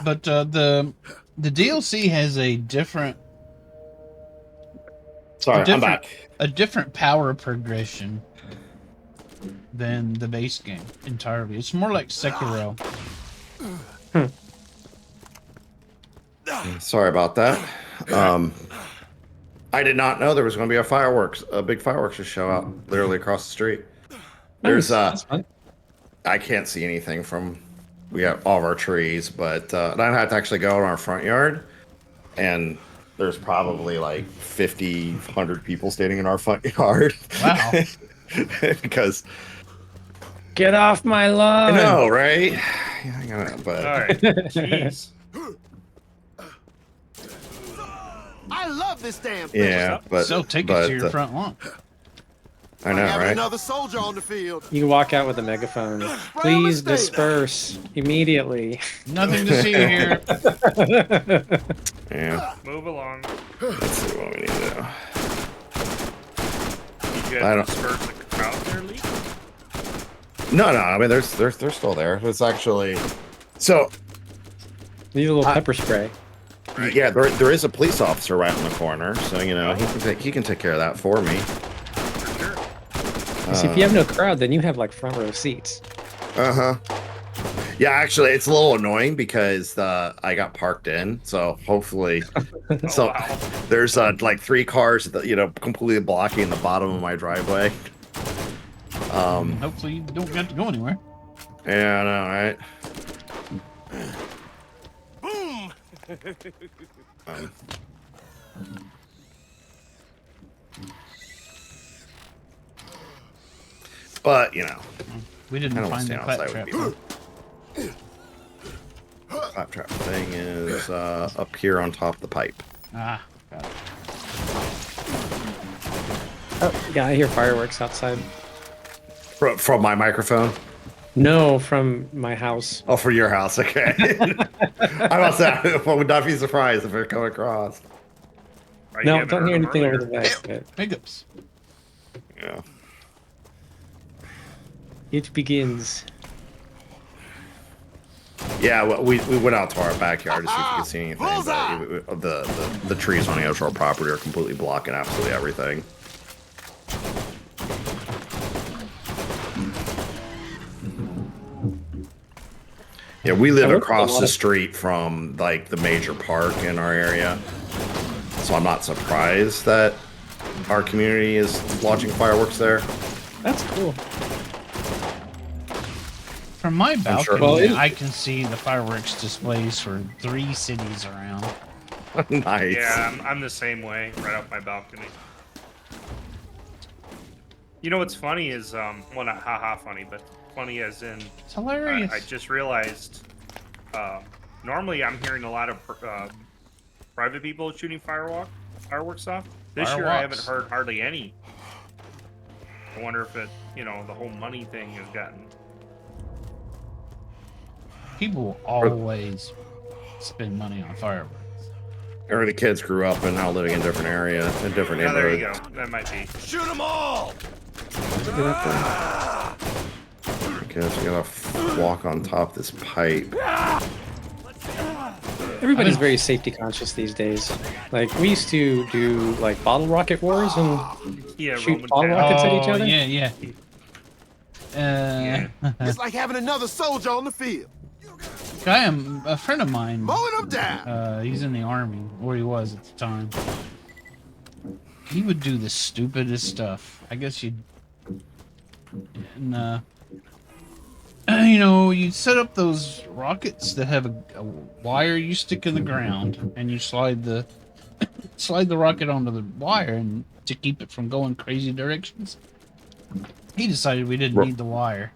B: But the DLC has a different.
C: Sorry,
B: I'm
C: back.
B: A different power progression than the base game entirely. It's more like Sekiro.
C: Sorry about that. I did not know there was going to be a big fireworks show out literally across the street. There's
E: That's fun.
C: I can't see anything from we have all of our trees, but I have to actually go in our front yard, and there's probably like 50, 100 people standing in our front yard.
B: Wow.
C: Because
E: Get off my lawn!
C: I know, right? Yeah, I know, but
A: All right. Jeez.
H: I love this damn thing.
C: yeah, but
B: So take it
C: but,
B: to your front lawn.
C: I know,
H: Having
C: right?
H: another soldier on the field.
E: You can walk out with a megaphone. Please disperse immediately.
B: Nothing to see here.
C: Yeah.
A: Move along.
C: Let's see what we need to do.
A: You
C: I
A: guys
C: don't-
A: disperse the crowd there, Lee?
C: No. I mean, they're still there. It's actually so.
E: Need a little pepper spray.
C: Yeah, there is a police officer right on the corner, so you know he can take care of that for me.
E: See, if you have no crowd, then you have like front row seats.
C: Yeah, actually, it's a little annoying because I got parked in, so hopefully,
A: wow.
C: there's like 3 cars that completely blocking the bottom of my driveway.
B: Hopefully you don't have to go anywhere.
C: Yeah, I know, right?
H: Boom!
C: But
B: We
C: I
B: didn't
C: don't want
B: find
C: to
B: the
C: stay outside
B: claptrap.
C: with people. Claptrap thing is up here on top of the pipe.
B: Ah, got it.
E: Oh, yeah, I hear fireworks outside.
C: From my microphone.
E: No, from my house.
C: Oh, for your house, okay. I was I would not be surprised if it come across.
A: Right,
E: No,
A: you haven't
E: don't hear
A: heard
E: anything
A: them
E: over the
A: earlier.
E: basket.
B: Hiccups.
C: Yeah.
E: It begins.
C: Yeah, well, we went out to our backyard to see if we could see anything. But the trees on the edge of our property are completely blocking absolutely everything. Yeah, we live across the street from like the major park in our area, so I'm not surprised that our community is launching fireworks there.
E: That's cool.
B: From my balcony,
E: Well,
B: I can see the fireworks displays for 3 cities around.
C: Nice.
A: Yeah, I'm the same way, right off my balcony. You know what's funny is, well, not haha funny, but funny as in,
B: It's hilarious.
A: I just realized, normally I'm hearing a lot of private people shooting fireworks off. This year I haven't heard hardly any. I wonder if it, the whole money thing has gotten...
B: People will always spend money on fireworks.
C: Or the kids grew up and now living in different area, in different
A: Oh, there you
C: neighborhoods.
A: go. That might be.
H: Shoot them all!
C: Kids gotta walk on top of this pipe.
E: Everybody's very safety conscious these days. Like, we used to do, like, bottle rocket wars and
A: Yeah,
E: shoot
A: Roman
E: bottle
A: candles.
E: rockets at each other.
B: Yeah.
H: It's like having another soldier on the field.
B: A friend of mine.
H: Mowing them down.
B: He's in the army, or he was at the time. He would do the stupidest stuff. I guess you'd, and you'd set up those rockets that have a wire you stick in the ground, and you slide the slide the rocket onto the wire and to keep it from going crazy directions. He decided we didn't need the wire.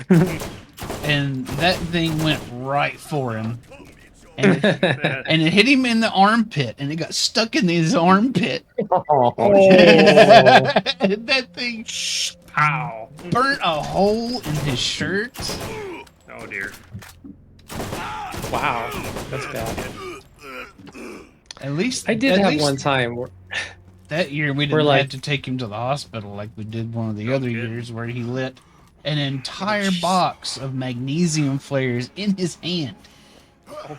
B: And that thing went right for him. And it hit him in the armpit, and it got stuck in his armpit.
C: Oh,
B: That thing
A: Pow!
B: burnt a hole in his shirt.
A: Oh dear.
E: Wow, that's bad.
B: At least
E: I did
B: at
E: have
B: least
E: one time where
B: that year we
E: We're
B: didn't
E: like-
B: have to take him to the hospital like we did one of the
A: Oh,
B: other
A: good.
B: years where he lit an entire
A: jeez.
B: box of magnesium flares in his hand.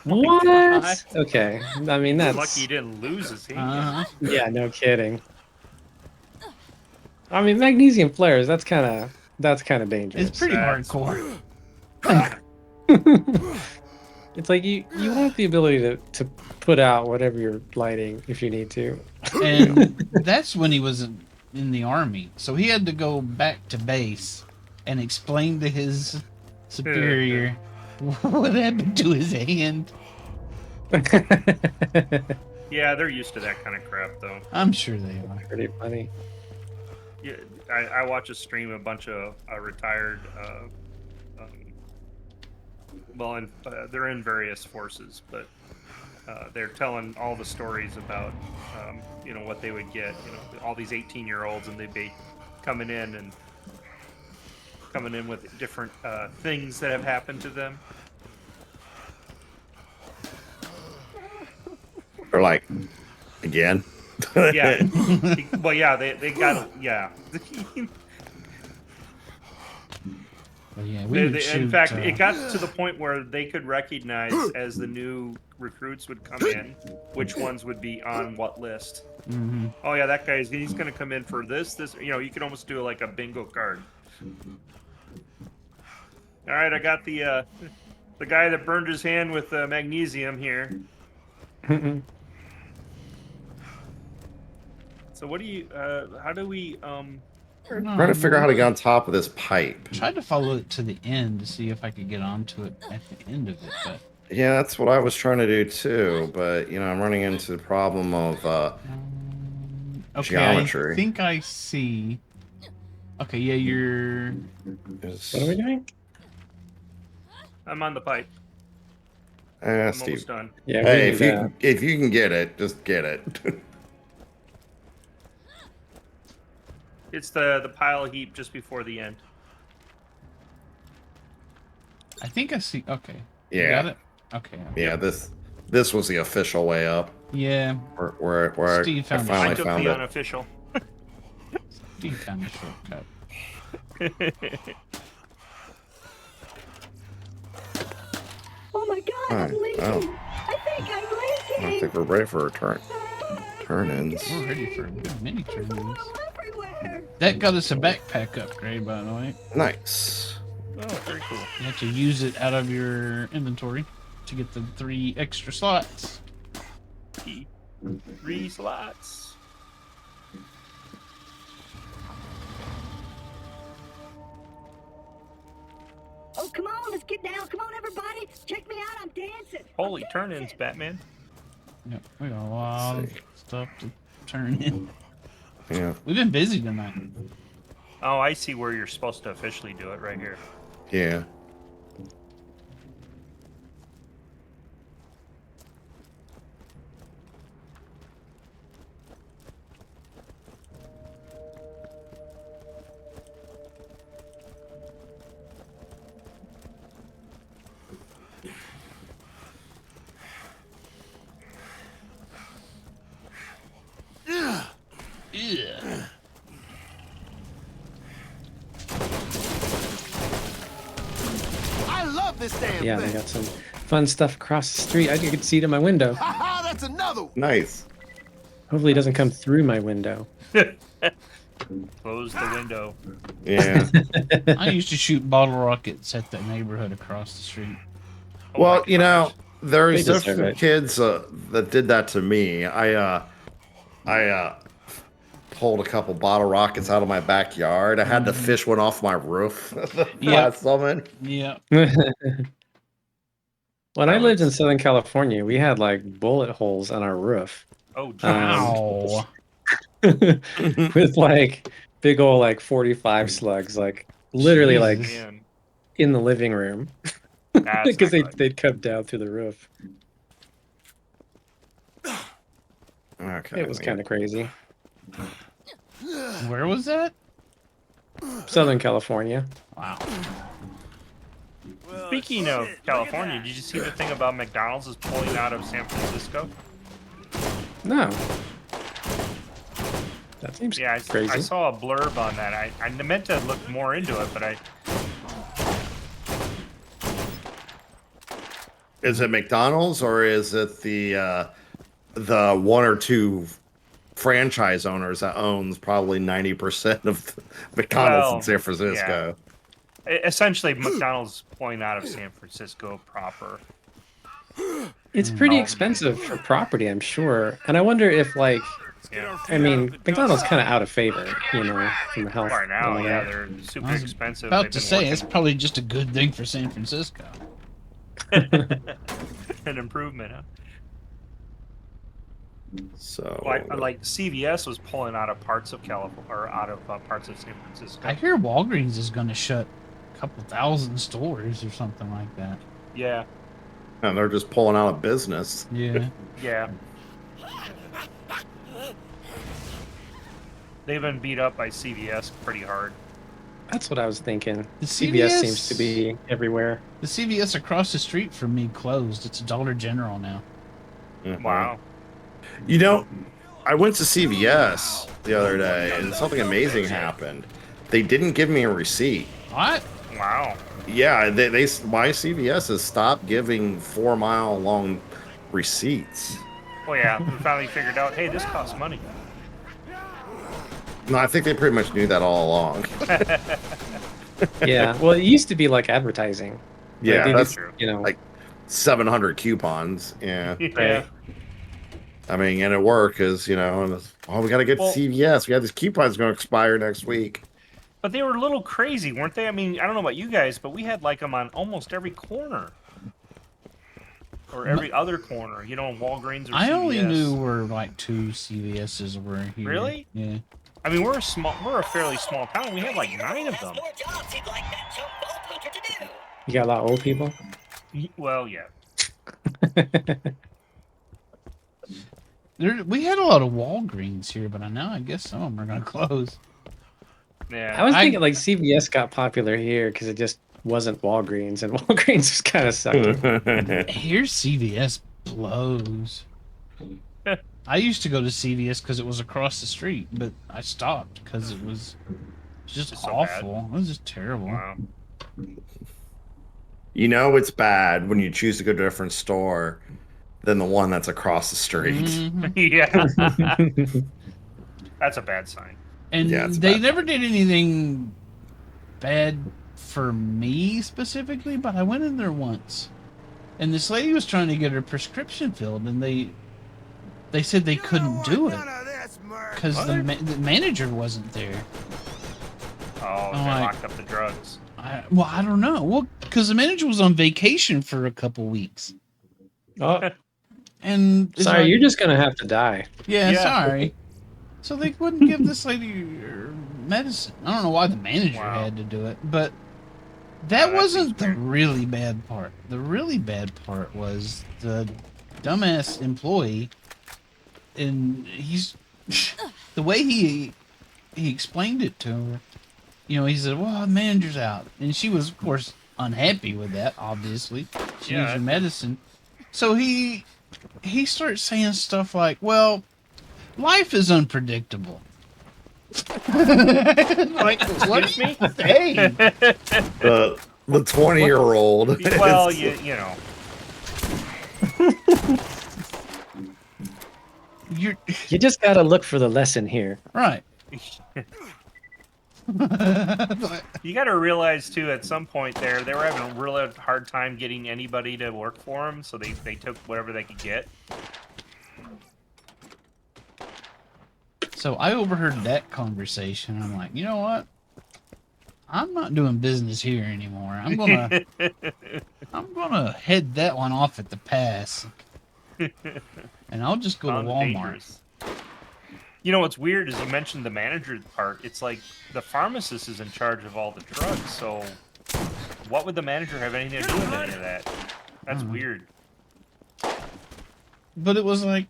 E: what? Okay, I mean that's
A: Lucky he didn't lose his hand.
B: Uh-huh.
E: yeah, no kidding. I mean, magnesium flares. That's kind of dangerous.
B: It's pretty
A: That's-
B: hardcore.
E: It's like you want the ability to put out whatever you're lighting if you need to.
B: And that's when he was in the army. So he had to go back to base and explain to his superior what happened to his hand.
A: Yeah, they're used to that kind of crap, though.
B: I'm sure they are.
E: Pretty funny.
A: Yeah, I watch a stream a bunch of retired. They're in various forces, but they're telling all the stories about what they would get. All these 18-year-olds, and they'd be coming in with different things that have happened to them.
C: Or like, again?
A: Yeah. Well, yeah, they got yeah.
B: But yeah, we would
A: In
B: shoot,
A: fact, it got to the point where they could recognize as the new recruits would come in, which ones would be on what list.
B: mhm.
A: Oh yeah, that guy's he's going to come in for this. You could almost do like a bingo card. All right, I got the guy that burned his hand with magnesium here. So what do you? How do we?
C: Trying to figure out how to get on top of this pipe.
B: Tried to follow it to the end to see if I could get onto it at the end of it, but
C: Yeah, that's what I was trying to do too, but I'm running into the problem of
B: okay,
C: geometry.
B: I think I see. Okay, yeah, you're.
C: Is-
E: What are we doing?
A: I'm on the pipe. I'm
C: Steve.
A: almost done.
E: Yeah.
C: Hey,
E: we need
C: if you can get it, just get it.
A: It's the pile heap just before the end.
B: I think I see. Okay. You
C: Yeah.
B: got it. Okay.
C: Yeah, this was the official way up.
B: Yeah.
C: Where
B: Steve
C: I
B: found it.
C: finally
A: I took
C: found
A: the
C: it.
A: unofficial.
B: Steve found a shortcut.
I: Oh my god,
C: Alright,
I: I'm leaking!
C: well.
I: I think I'm
C: I
I: leaking!
C: think we're ready for a turn-ins.
B: We're ready for a good mini turns.
I: Everywhere!
B: That got us a backpack upgrade, by the way.
C: Nice.
A: Oh, very cool.
B: You have to use it out of your inventory to get the 3 extra slots.
A: 3 slots.
I: Oh, come on, let's get down. Come on, everybody. Check me out. I'm dancing.
A: Holy
I: I'm
A: turn-ins,
I: dancing.
A: Batman.
B: Yep, we got a lot of stuff to turn in.
C: Yeah.
B: We've been busy tonight.
A: Oh, I see where you're supposed to officially do it right here.
C: Yeah.
B: Yeah.
H: I love this damn
E: Yeah,
H: thing.
E: they got some fun stuff across the street. I could see it in my window.
H: Haha, that's another one.
C: Nice.
E: Hopefully, it doesn't come through my window.
A: Close the window.
C: Yeah.
B: I used to shoot bottle rockets at the neighborhood across the street.
A: Oh
C: Well,
A: my gosh.
C: there's
E: They deserve
C: different
E: it.
C: kids that did that to me. I pulled a couple bottle rockets out of my backyard. I had to fish one off my roof
B: Yep.
C: last summer.
B: Yeah.
E: When I
C: That
E: lived in
C: was-
E: Southern California, we had like bullet holes on our roof.
A: Oh, geez.
B: Ow.
E: With like big old like 45 slugs, like literally like
B: Jesus.
A: Man,
E: in the living room.
A: that's
E: Because
A: not good.
E: they'd come down through the roof.
C: Okay.
E: It was kind of crazy.
B: Where was that?
E: Southern California.
B: Wow.
A: Speaking of California, did you see the thing about McDonald's is pulling out of San Francisco?
E: No. That seems
A: Yeah,
E: crazy.
A: I saw a blurb on that. I meant to look more into it, but
C: Is it McDonald's or is it the one or two franchise owners that owns probably 90% of McDonald's in San Francisco?
A: Essentially, McDonald's pulling out of San Francisco proper.
E: It's pretty expensive for property, I'm sure. And I wonder if, like,
A: Yeah.
E: I mean, McDonald's kind of out of favor, you know, from the health.
A: Right now,
E: and all
A: yeah,
E: that.
A: they're super
B: I was
A: expensive.
B: about
A: They've
B: to
A: been
B: say
A: working-
B: it's probably just a good thing for San Francisco.
A: an improvement. Huh?
C: So
A: Like CVS was pulling out of parts of California or out of parts of San Francisco.
B: I hear Walgreens is going to shut a couple thousand stores or something like that.
A: Yeah,
C: and they're just pulling out of business.
B: Yeah.
A: yeah. They've been beat up by CVS pretty hard.
E: That's what I was thinking.
B: The
E: CVS seems to be everywhere.
B: The CVS across the street from me closed. It's a Dollar General now.
C: Mhm.
A: Wow.
C: You know, I went to CVS the other day and something amazing happened. They didn't give me a receipt.
B: What?
A: Wow.
C: Yeah, my CVS has stopped giving 4-mile long receipts.
A: Well, yeah, we finally figured out, hey, this costs money.
C: No, I think they pretty much knew that all along.
E: Yeah. Well, it used to be like advertising.
C: Yeah,
E: they
C: that's
E: just,
A: true.
E: you know,
C: like 700 coupons. Yeah.
A: Yeah.
C: I mean, and it worked because, you know, and we got to get
A: Well-
C: CVS. We got these coupons going to expire next week.
A: But they were a little crazy, weren't they? I mean, I don't know about you guys, but we had like them on almost every corner. Or every other corner, you know, Walgreens or
B: I
A: CVS.
B: only knew where like 2 CVS's were here.
A: Really?
B: Yeah.
A: I mean, we're a fairly small town. We had like 9 of them.
I: More jobs he'd like that chump vault hunter to do.
E: you got a lot of old people.
A: Well, yeah.
B: We had a lot of Walgreens here, but now I guess some of them are going to close.
A: Yeah.
E: I was thinking like CVS got popular here because it just wasn't Walgreens, and Walgreens was kind of sucking.
B: Here, CVS blows. I used to go to CVS because it was across the street, but I stopped because it was just
A: It's so
B: awful. It was just terrible.
A: Wow.
C: You know, it's bad when you choose to go to a different store than the one that's across the street.
B: Mhm.
A: Yeah. That's a bad sign.
B: And
C: Yeah, it's
B: they
C: bad.
B: never did anything bad for me specifically, but I went in there once, and this lady was trying to get her prescription filled, and they said they couldn't do it because the manager wasn't there.
A: Oh, they
B: like-
A: locked up the drugs.
B: I don't know. Well, because the manager was on vacation for a couple weeks,
E: Oh,
B: and it's
E: sorry,
B: like,
E: you're just gonna have to die.
B: yeah,
A: Yeah.
B: sorry. So they wouldn't give this lady her medicine. I don't know why the manager
A: Wow.
B: had to do it, but that
A: that
B: wasn't
A: seems
B: the
A: weird.
B: really bad part. The really bad part was the dumbass employee, and the way he explained it to her. You know, he said, "Well, the manager's out," and she was, of course, unhappy with that. Obviously, she needs
A: Yeah.
B: her medicine. So he starts saying stuff like, "Well, life is unpredictable." Like, what
A: Excuse me?
B: saying?
C: The 20-year-old.
A: Well, you know.
B: You're
E: You just gotta look for the lesson here.
B: right.
A: You got to realize too. At some point, they were having a real hard time getting anybody to work for them, so they took whatever they could get.
B: So I overheard that conversation. I'm like, you know what? I'm not doing business here anymore. I'm gonna head that one off at the pass, and I'll just go to
A: Sounds
B: Walmart.
A: dangerous. You know what's weird is you mentioned the manager part. It's like the pharmacist is in charge of all the drugs, so what would the manager have anything to do with any of that? That's weird.
B: But it was like,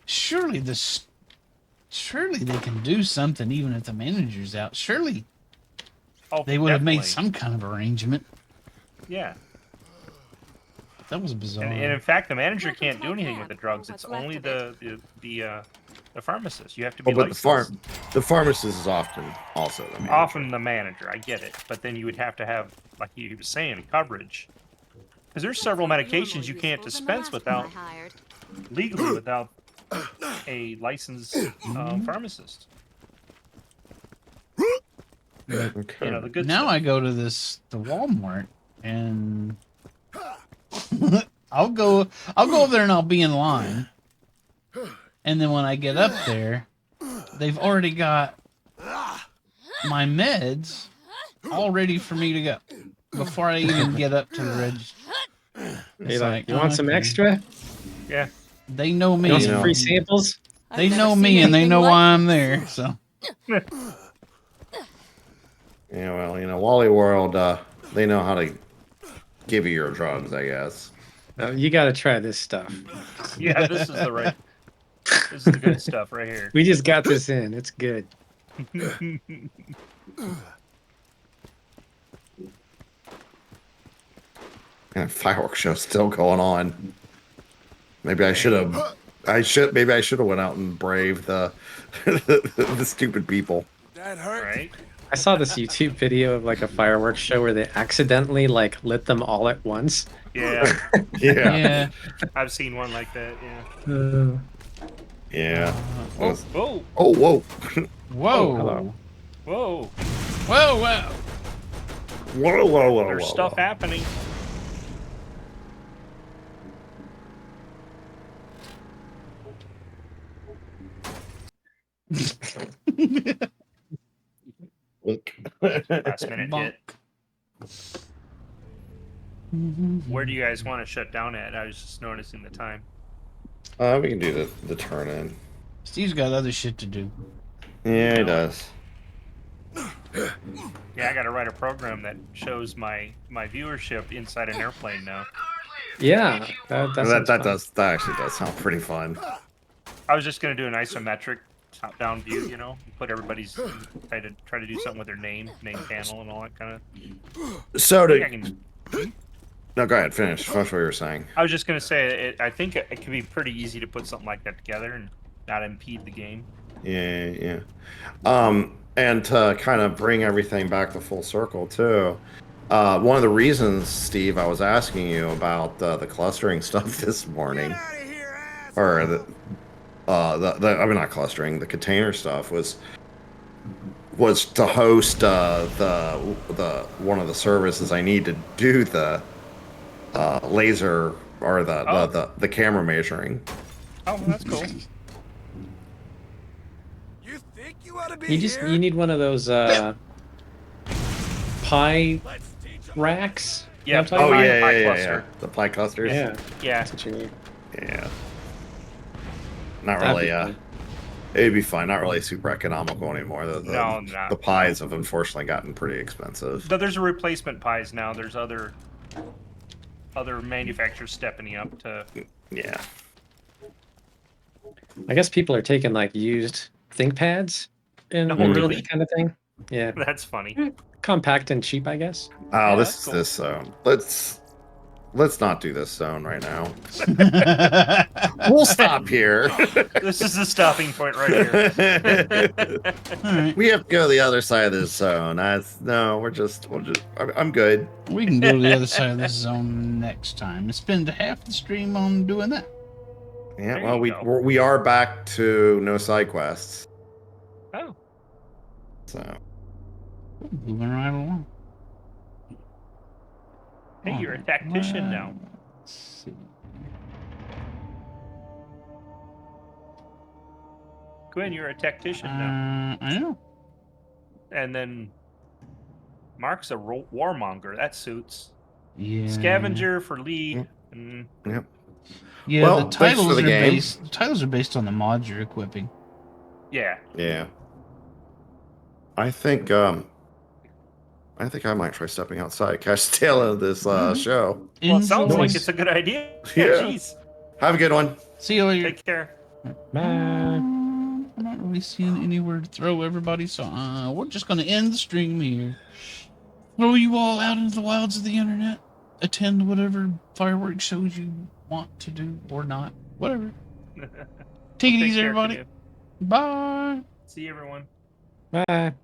B: surely they can do something even if the manager's out. Surely they would have made
A: definitely.
B: some kind of arrangement.
A: Yeah.
B: That was bizarre.
A: And in fact, the manager can't do
G: Welcome to
A: anything
G: camp.
A: with the drugs.
G: What's
A: It's
G: left
A: only
G: of it.
A: the pharmacist. You have to be
C: Oh, but
A: licensed.
C: the pharmacist is often also the manager.
A: Often the manager, I get it, but then you would have to have, like he was saying, coverage. Because there's several medications you can't dispense without legally without a licensed pharmacist.
C: Okay.
A: You know the good
B: now
A: stuff.
B: I go to the Walmart and I'll go over there and I'll be in line. And then when I get up there, they've already got my meds all ready for me to go before I even get up to the register.
E: Hey, like, you want some extra?
A: Yeah.
B: They know me.
E: You want some free samples?
B: They know me and they know why I'm there. So.
C: Yeah, well, Wally World, they know how to give you your drugs, I guess.
E: You got to try this stuff.
A: Yeah, this is the good stuff right here.
E: We just got this in. It's good.
C: And fireworks show still going on. Maybe I should have. Maybe I should have went out and braved the the stupid people.
H: That hurt.
A: Right?
E: I saw this YouTube video of like a fireworks show where they accidentally like lit them all at once.
A: Yeah.
C: Yeah.
A: I've seen one like that. Yeah.
C: Yeah.
A: Whoa.
C: Oh, whoa.
B: Whoa.
E: hello.
A: Whoa.
B: Whoa, whoa.
C: Whoa.
A: There's stuff happening. Last minute hit. Where do you guys want to shut down at? I was just noticing the time.
C: We can do the turn in.
B: Steve's got other shit to do.
C: Yeah, he does.
A: Yeah, I got to write a program that shows my viewership inside an airplane now.
E: Yeah, that
C: actually does sound pretty fun.
A: I was just gonna do an isometric top-down view, put everybody's try to do something with their name panel, and all that kind of.
C: So
A: No,
C: go ahead. Finish what you were saying.
A: I was just gonna say, I think it could be pretty easy to put something like that together and not impede the game.
C: Yeah. And to kind of bring everything back to full circle too. One of the reasons, Steve, I was asking you about the clustering stuff this morning, or I mean not clustering, the container stuff was to host the one of the services I need to do the laser or the camera measuring.
A: Oh, that's cool.
H: You think you ought to be
E: you need one of those pie racks.
A: Yeah.
E: You know what I'm talking about?
A: Pie cluster.
C: The pie clusters.
A: Yeah.
E: That's what you need.
C: Yeah. Not
E: That'd
C: really.
E: be fun.
C: It'd be fine. Not really super economical anymore.
A: No, not.
C: The pies have unfortunately gotten pretty expensive.
A: But there's a replacement pies now. There's other manufacturers stepping up to.
C: Yeah.
E: I guess people are taking like used ThinkPads and
A: Oh,
E: doing
A: really?
E: that kind of thing. Yeah,
A: That's funny.
E: compact and cheap, I guess.
C: Oh,
A: Yeah,
C: this
A: that's cool.
C: this zone. Let's not do this zone right now. We'll stop here.
A: This is the stopping point right here.
B: Alright.
C: We have to go to the other side of this zone. I'm good.
B: We can go to the other side of this zone next time and spend half the stream on doing that.
C: Yeah,
A: There
C: well,
A: you go.
C: we are back to no side quests.
A: Oh.
C: So
B: Moving right along.
A: Hey, you're a tactician now.
B: Let's see.
A: Gwen, you're a tactician now.
B: I know.
A: And then Mark's a warmonger. That suits.
B: Yeah.
A: Scavenger for Lee.
C: Yep.
A: Mm,
C: Yep.
B: Yeah,
C: Well,
B: the
C: thanks
B: titles
C: for the
B: are
C: game.
B: based. The titles are based on the mods you're equipping.
A: yeah.
C: Yeah. I think I might try stepping outside, catch the tail end of this show.
A: Well, it sounds like
E: Nice.
A: it's a good idea.
C: Yeah.
A: Jeez.
C: Have a good one.
B: See you later.
A: Take care.
E: Bye.
B: I'm not really seeing anywhere to throw everybody, so we're just going to end the stream here. Throw you all out into the wilds of the internet. Attend whatever fireworks shows you want to do or not. Whatever. Take it
A: Take
B: easy,
A: care,
B: everybody.
A: Canoe.
B: Bye.
A: See you, everyone.
E: Bye.